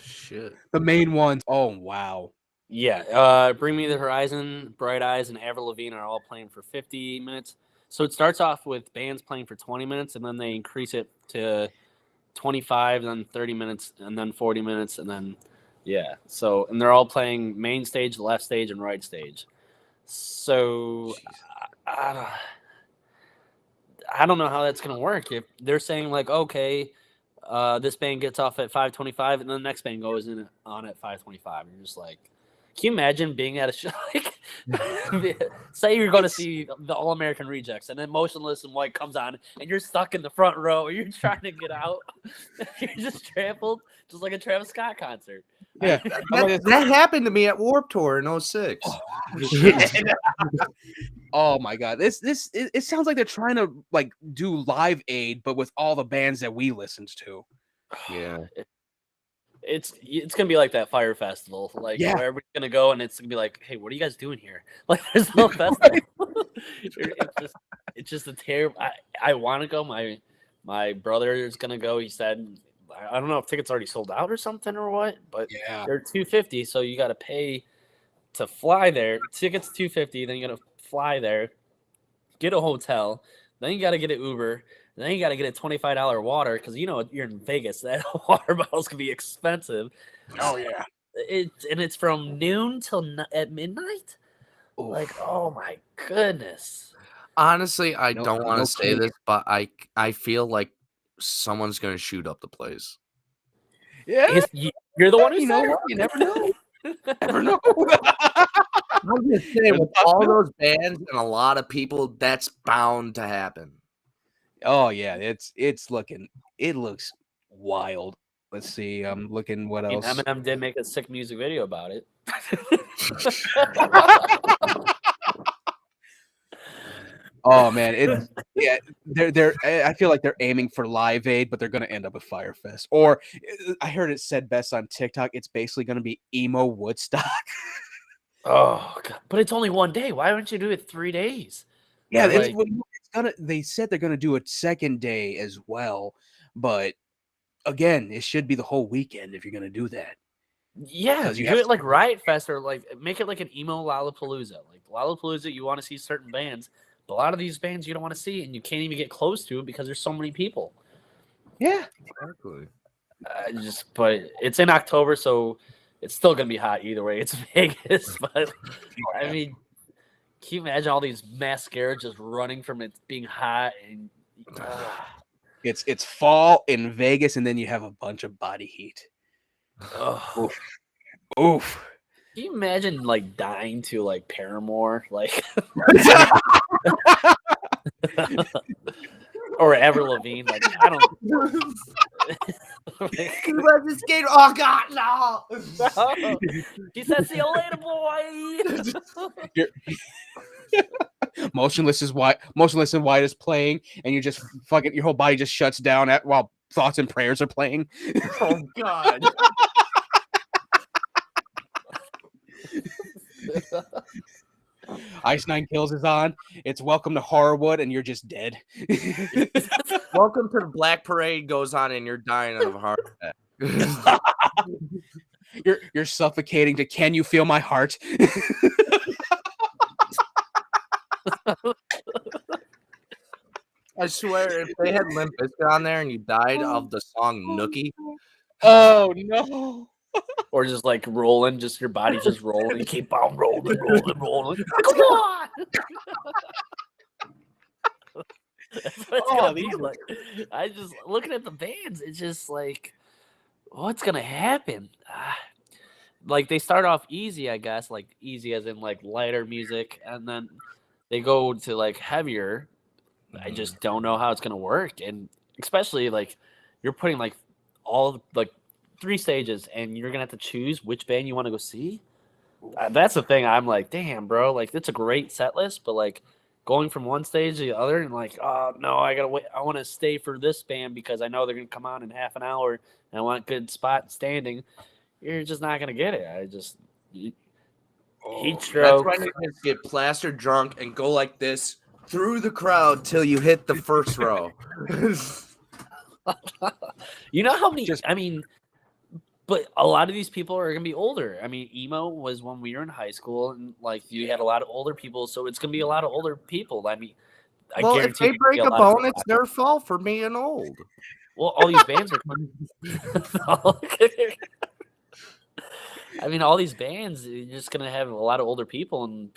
Shit. The main ones. Oh wow. Yeah, Bring Me the Horizon, Bright Eyes, and Avril Lavigne are all playing for 50 minutes. So it starts off with bands playing for 20 minutes, and then they increase it to 25, then 30 minutes, and then 40 minutes, and then, yeah. So, and they're all playing main stage, left stage, and right stage. So, I don't know how that's going to work. If they're saying, like, okay, this band gets off at 5:25, and then the next band goes in on at 5:25, and you're just like, can you imagine being at a show? Like, say you're going to see the All American Rejects, and then Motionless in White comes on, and you're stuck in the front row, or you're trying to get out. You're just trampled, just like a Travis Scott concert. Yeah, that happened to me at Warped Tour in 06. Oh my God, it sounds like they're trying to like do Live Aid, but with all the bands that we listened to. Yeah. It's gonna be like that Fire Festival, like where everybody's gonna go, and it's gonna be like, hey, what are you guys doing here? Like, there's no festival. it's just a terrible. I want to go. My brother is gonna go. He said, I don't know if tickets already sold out or something or what, but they're $250, so you got to pay to fly there. Tickets $250, then you got to fly there, get a hotel, then you got to get an Uber. Then you got to get a $25 water because you're in Vegas. That water bottles can be expensive. Oh yeah, it's from noon till at midnight. Oof. Like, oh my goodness. Honestly, I don't want to say this, but I feel like someone's gonna shoot up the place. Yeah, you're the one who's You never know. Never know. I'm just saying, with all those bands and a lot of people, that's bound to happen. Oh yeah, it's looking it looks wild. Let's see. I'm looking what else. Eminem did make a sick music video about it. Oh man, they're I feel like they're aiming for Live Aid, but they're gonna end up with Firefest. Or I heard it said best on TikTok, it's basically gonna be emo Woodstock. Oh God. But it's only one day. Why wouldn't you do it 3 days? Yeah, Like- it's gonna. They said they're gonna do a second day as well, but again, it should be the whole weekend if you're gonna do that. Yeah, 'Cause you do have it like Riot Fest or like make it like an emo Lollapalooza. Like Lollapalooza, you want to see certain bands, but a lot of these bands you don't want to see, and you can't even get close to it because there's so many people. Yeah, Exactly. But it's in October, so it's still gonna be hot either way. It's Vegas, but I mean, can you imagine all these mascara just running from it being hot and? it's fall in Vegas, and then you have a bunch of body heat. Ugh. Oof. Can you imagine like dying to like Paramore, like or Avril Lavigne? Like I don't. Oh God, no! He said, "See you later, boy." Motionless and White is playing, and you just fucking your whole body just shuts down while Thoughts and Prayers are playing. Oh God. Ice Nine Kills is on. It's Welcome to Horrorwood, and you're just dead. Welcome to the Black Parade goes on, and you're dying of a heart attack. You're suffocating to Can You Feel My Heart? I swear, if they had Limp Bizkit on there and you died of the song Nookie, Oh no. Or just like rolling, just your body just rolling. You keep on rolling. Come on. That's what it's gonna be like. I just looking at the bands, it's just like, what's gonna happen? Like they start off easy, I guess, like easy as in like lighter music, and then they go to like heavier. I just don't know how it's gonna work, and especially like you're putting like all like 3 stages, and you're gonna have to choose which band you want to go see. That's the thing. I'm like, damn, bro. Like, it's a great set list, but like going from one stage to the other, and like, oh no, I gotta wait. I want to stay for this band because I know they're gonna come on in half an hour, and I want good spot standing. You're just not gonna get it. Heat stroke. that's when you just get plastered drunk and go like this through the crowd till you hit the first row. You know how many? I mean, but a lot of these people are gonna be older. I mean, emo was when we were in high school, and like you had a lot of older people, so it's gonna be a lot of older people. I mean, I Well, if guarantee they break a lot of bone, it's their fault for being old. Well, all these bands are coming. I mean, all these bands, you're just gonna have a lot of older people, and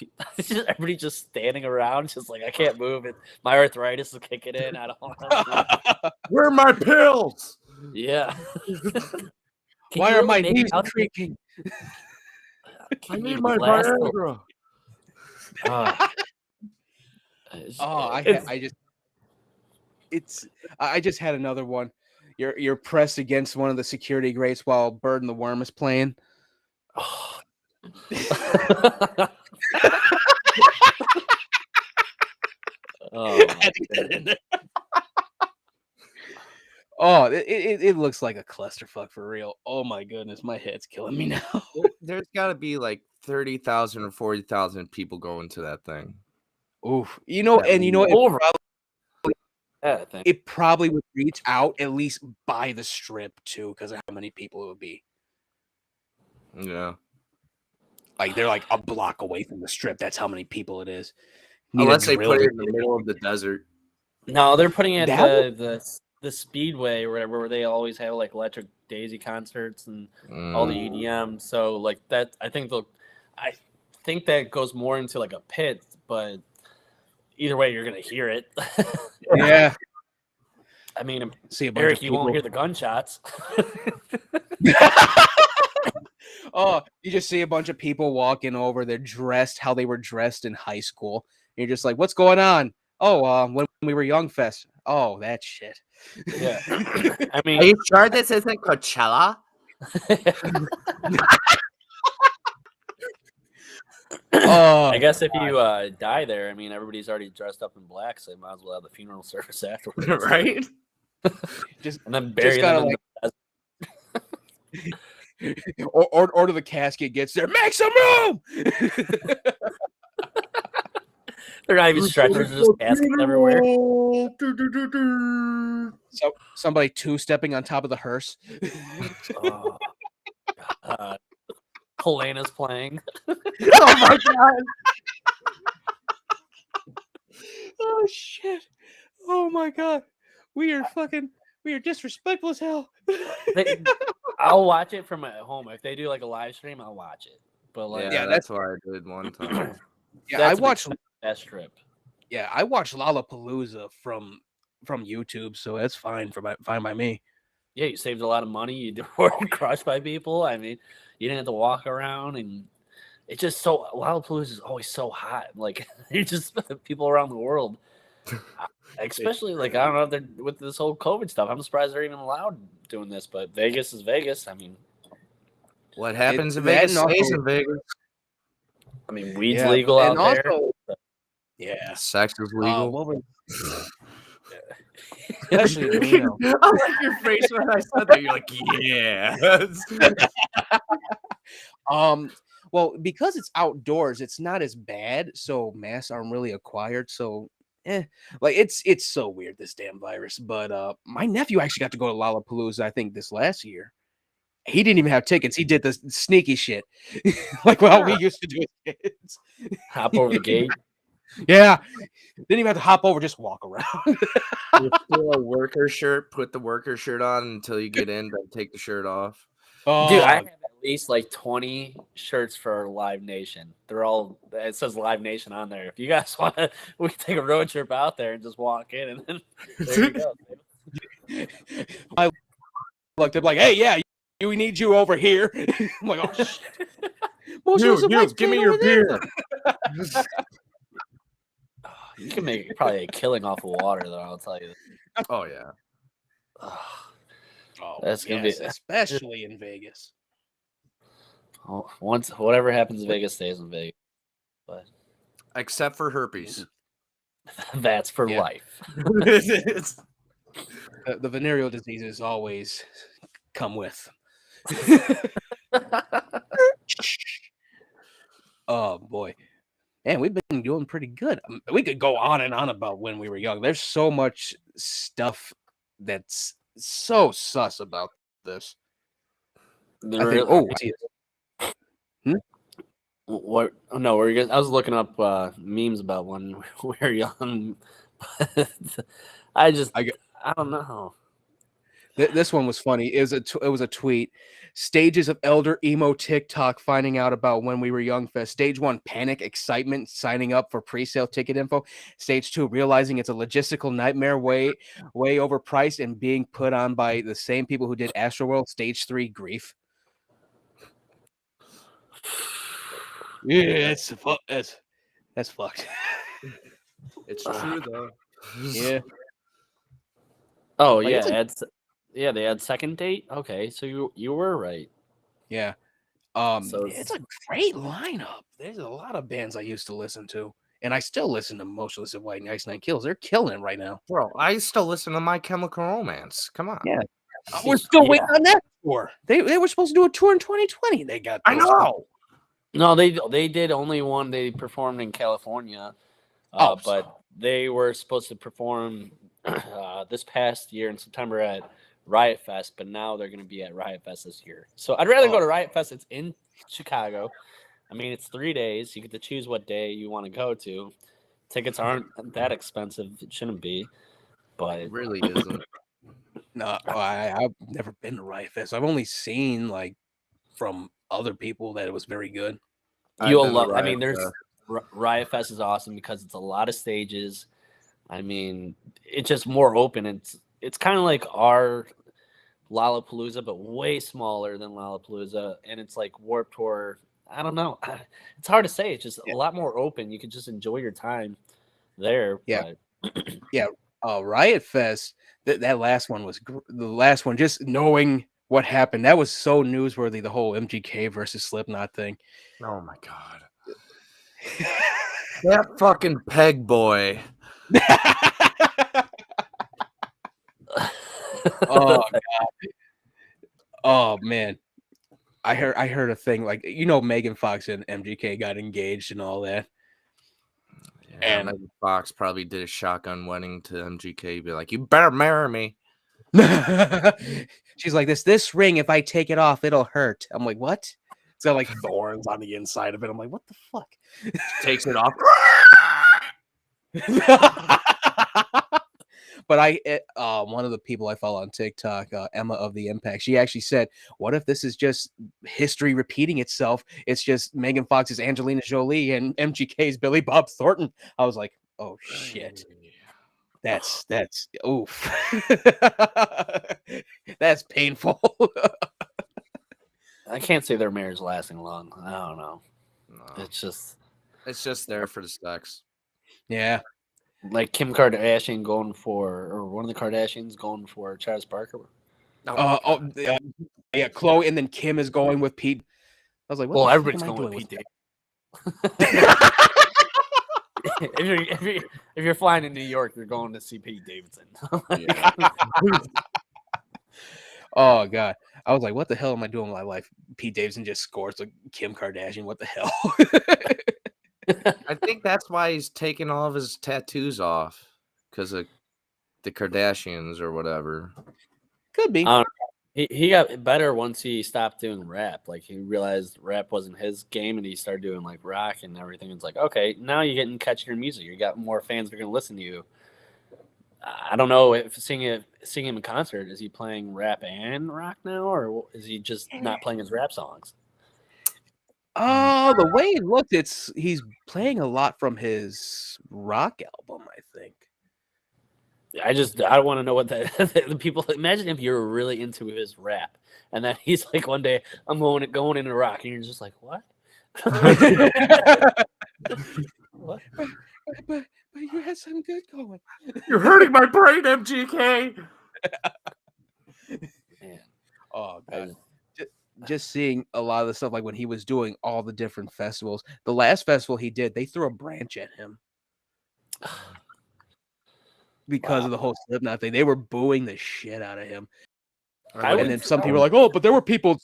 everybody just standing around, just like I can't move. It, my arthritis is kicking in. I don't know. Where are my pills? Yeah. Why are my knees creaking? I need my Viagra. I just had another one. You're pressed against one of the security grates while Bird and the Worm is playing. Oh. Oh, it looks like a clusterfuck for real. Oh my goodness, my head's killing me now. There's got to be like 30,000 or 40,000 people going to that thing. Oof. It probably would reach out at least by the strip too, because of how many people it would be. Yeah. Like they're like a block away from the strip. That's how many people it is. Unless they put it in the middle of the desert. No, they're putting it at the Speedway or whatever, where they always have like Electric Daisy concerts and all the EDM. So like that, I think that goes more into like a pit, but either way, you're gonna hear it. Yeah. I mean, See a bunch Eric, of you people. won't hear the gunshots. Oh, you just see a bunch of people walking over. They're dressed how they were dressed in high school. And you're just like, what's going on? Oh, when we were young fest. Oh, that shit. Yeah. I Are mean, you sure this isn't Coachella? I guess if you die there, I mean, everybody's already dressed up in black, so you might as well have the funeral service afterwards. Right? Just And then bury gotta, them in or the casket gets there. Make some room. They're not even stretchers, they're just caskets everywhere. So somebody two-stepping on top of the hearse. Oh, God. Helena's playing. Oh my god. Oh shit. Oh my god. We are disrespectful as hell. I'll watch it from at home. If they do like a live stream, I'll watch it. But like, Yeah, that's what I did one time. Yeah, I watched that strip. Yeah, I watched Lollapalooza from YouTube, so that's fine fine by me. Yeah, you saved a lot of money. You weren't crushed by people. I mean, you didn't have to walk around, and it's just so Lollapalooza is always so hot. Like you just people around the world, especially like I don't know if they're with this whole COVID stuff. I'm surprised they're even allowed doing this. But Vegas is Vegas. I mean, What happens in Vegas stays in Vegas. I mean, weed's legal out there. Yeah, sex is legal. Especially in Reno. I like your face when I said that. You're like, yeah. Well, because it's outdoors, it's not as bad. So masks aren't really acquired. So, like it's so weird, this damn virus. But my nephew actually got to go to Lollapalooza, I think, this last year. He didn't even have tickets. He did the sneaky shit, like what we used to do as kids. Hop over the gate. Yeah, didn't even have to hop over, just walk around. You steal a worker shirt, put the worker shirt on until you get in, then take the shirt off. Dude, I have at least like 20 shirts for Live Nation. They're all, it says Live Nation on there. If you guys want to, we can take a road trip out there and just walk in, and then there you go. I looked up like, hey, yeah, we need you over here. I'm like, oh shit. You, give me your beer. You can make probably a killing off of water, though. I'll tell you. Oh yeah. That's gonna be especially in Vegas. Once whatever happens in Vegas stays in Vegas, but except for herpes. That's for life. The venereal diseases always come with. Oh boy. Man, we've been doing pretty good. We could go on and on about when we were young. There's so much stuff that's so sus about this. What? Oh, no, I was looking up memes about when we were young. I don't know. This one was funny. It was a tweet. Stages of elder emo TikTok finding out about when we were young fest. Stage 1, panic, excitement, signing up for pre-sale ticket info. Stage 2, realizing it's a logistical nightmare, way overpriced and being put on by the same people who did AstroWorld. Stage 3, grief. Yeah, that's fucked. It's true though. Yeah. Oh yeah, they had second date. Okay, so you were right. Yeah. So it's a great lineup. There's a lot of bands I used to listen to, and I still listen to Motionless in White and Ice Nine Kills. They're killing it right now. Bro, I still listen to My Chemical Romance. Come on. Yeah. We're still waiting on that tour. They were supposed to do a tour in 2020. They got I know. No, they did only one. They performed in California. But they were supposed to perform this past year in September at Riot Fest, but now they're going to be at Riot Fest this year. So I'd rather go to Riot Fest. It's in Chicago. I mean, it's 3 days. You get to choose what day you want to go to. Tickets aren't that expensive. It shouldn't be, but it really isn't. No, I've never been to Riot Fest. I've only seen like from other people that it was very good. You'll love. I mean, Riot Fest is awesome because it's a lot of stages. I mean, it's just more open. It's kind of like our Lollapalooza, but way smaller than Lollapalooza, and it's like Warped Tour. I don't know. It's hard to say. It's just a lot more open. You can just enjoy your time there. Yeah, but... yeah. Riot Fest. That last one was the last one. Just knowing what happened, that was so newsworthy. The whole MGK versus Slipknot thing. Oh my god, that fucking peg boy. Oh god. Oh man. I heard a thing like Megan Fox and MGK got engaged and all that. Yeah, and Megan Fox probably did a shotgun wedding to MGK. Be like, you better marry me. She's like, this ring, if I take it off, it'll hurt. I'm like, what? It's got like thorns on the inside of it. I'm like, what the fuck? Takes it off. But one of the people I follow on TikTok, Emma of the Impact, she actually said, what if this is just history repeating itself? It's just Megan Fox's Angelina Jolie and MGK's Billy Bob Thornton. I was like, oh shit. That's oof. That's painful. I can't say their marriage lasting long. I don't know. No. It's just there for the sex. Yeah. Like Kim Kardashian or one of the Kardashians going for Charles Barker. Yeah, Chloe, and then Kim is going with Pete. I was like, well, everybody's going with Pete. if you're flying in New York, you're going to see Pete Davidson. Oh god, I was like, what the hell am I doing with my life? Pete Davidson just scores with Kim Kardashian. What the hell? I think that's why he's taking all of his tattoos off, because of the Kardashians or whatever. Could be. He got better once he stopped doing rap. Like, he realized rap wasn't his game, and he started doing like rock and everything. It's like, okay, now you're getting catchier music. You got more fans that are gonna listen to you. I don't know if seeing him in concert, is he playing rap and rock now, or is he just not playing his rap songs? Oh, the way it looked, he's playing a lot from his rock album, I think. I want to know what the people imagine if you're really into his rap, and then he's like, one day I'm going into rock, and you're just like, what? What? But you had some good going. You're hurting my brain, MGK. Man. Oh god. Just seeing a lot of the stuff, like when he was doing all the different festivals. The last festival he did, they threw a branch at him because of the whole Slipknot thing. They were booing the shit out of him. And then some people were like, "Oh, but there were people."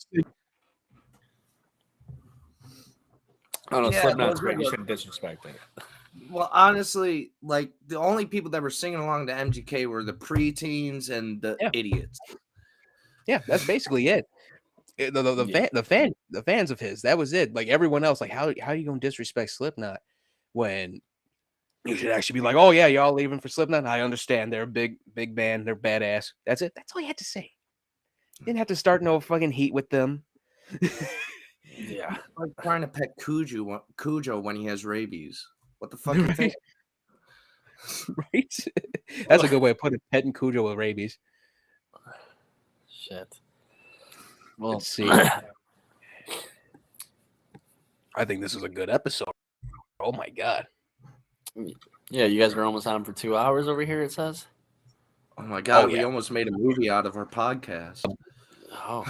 Oh no, Slipknot's great. You shouldn't disrespect it. Well, honestly, like the only people that were singing along to MGK were the preteens and the idiots. Yeah, that's basically it. The fans of his, that was it. Like everyone else, like how are you gonna disrespect Slipknot when you should actually be like, oh yeah, y'all leaving for Slipknot? I understand, they're a big band, they're badass. That's it. That's all you had to say. You didn't have to start no fucking heat with them. Yeah, like trying to pet Cujo when he has rabies. What the fuck you think? Right? That's a good way of putting petting Cujo with rabies. Shit. Well, let's see. I think this is a good episode. Oh my god. Yeah, you guys are almost on for 2 hours over here, it says. Oh my god, we almost made a movie out of our podcast. Oh.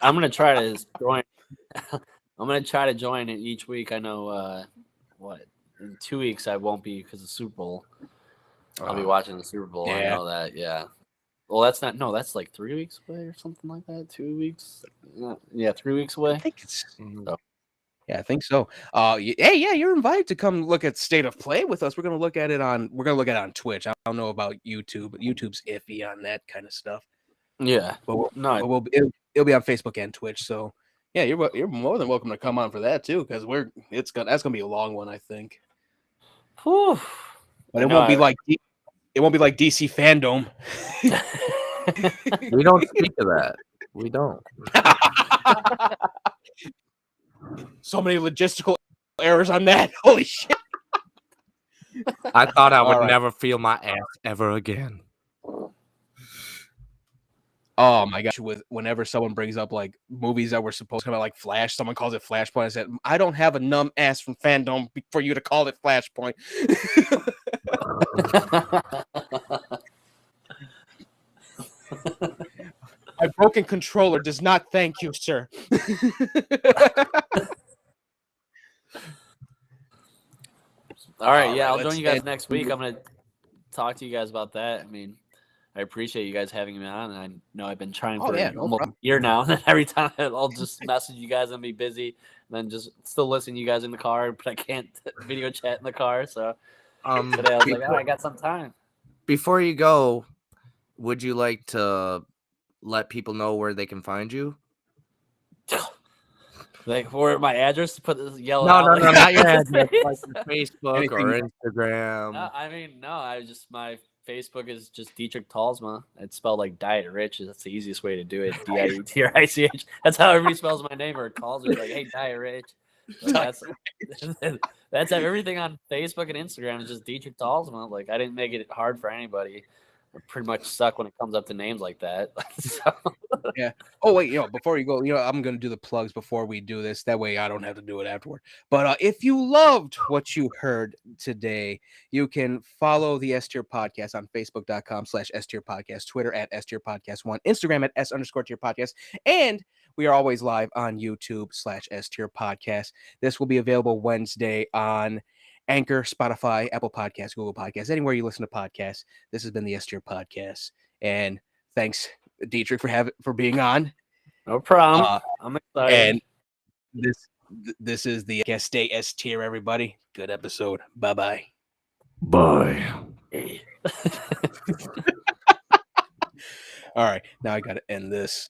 I'm gonna try to join. I'm gonna try to join it each week. I know in 2 weeks I won't be because of Super Bowl. I'll be watching the Super Bowl. I know that, yeah. Well, that's like 3 weeks away or something like that. 2 weeks. Yeah, 3 weeks away. I think it's yeah, I think so. You're invited to come look at State of Play with us. We're gonna look at it on Twitch. I don't know about YouTube, but YouTube's iffy on that kind of stuff. Yeah. But it'll be on Facebook and Twitch. So yeah, you're more than welcome to come on for that too, because that's gonna be a long one, I think. Whew. But it won't be like DC Fandom. We don't speak of that. We don't. So many logistical errors on that. Holy shit. I thought I would never feel my ass ever again. Oh my gosh! With whenever someone brings up like movies that were supposed to come out like Flash, someone calls it Flashpoint. I said, I don't have a numb ass from fandom for you to call it Flashpoint. My broken controller does not thank you, sir. All right, All yeah, right, I'll join let's you guys end. next week. I'm gonna talk to you guys about that. I mean, I appreciate you guys having me on, and I know I've been trying for no almost a year now. And every time I'll just message you guys and be busy, and then just still listen to you guys in the car, but I can't video chat in the car. So today I was like, oh, I got some time. Before you go, would you like to let people know where they can find you? Like for my address to put this yell No, out. no, like, no, not your his address. face. Like your Facebook or Instagram. No, I mean, no. My Facebook is just Dietrich Talsma. It's spelled like Diet Rich. That's the easiest way to do it. DIETRICH. That's how everybody spells my name or calls me. Like, hey, Diet Rich. That's everything on Facebook and Instagram is just Dietrich Talsma. Like, I didn't make it hard for anybody. I pretty much suck when it comes up to names like that. So. Yeah. Oh wait, before you go, I'm gonna do the plugs before we do this. That way I don't have to do it afterward. But if you loved what you heard today, you can follow the S-Tier Podcast on Facebook.com/S-TierPodcast, Twitter at S-TierPodcast1, Instagram at S_TierPodcast, and we are always live on YouTube/S-Tier Podcast. This will be available Wednesday on Anchor, Spotify, Apple Podcasts, Google Podcasts, anywhere you listen to podcasts. This has been the S-Tier Podcast, and thanks, Dietrich, for being on. No problem. I'm excited. And this is the guest day S-Tier, everybody. Good episode. Bye-bye. Bye. All right, now I got to end this.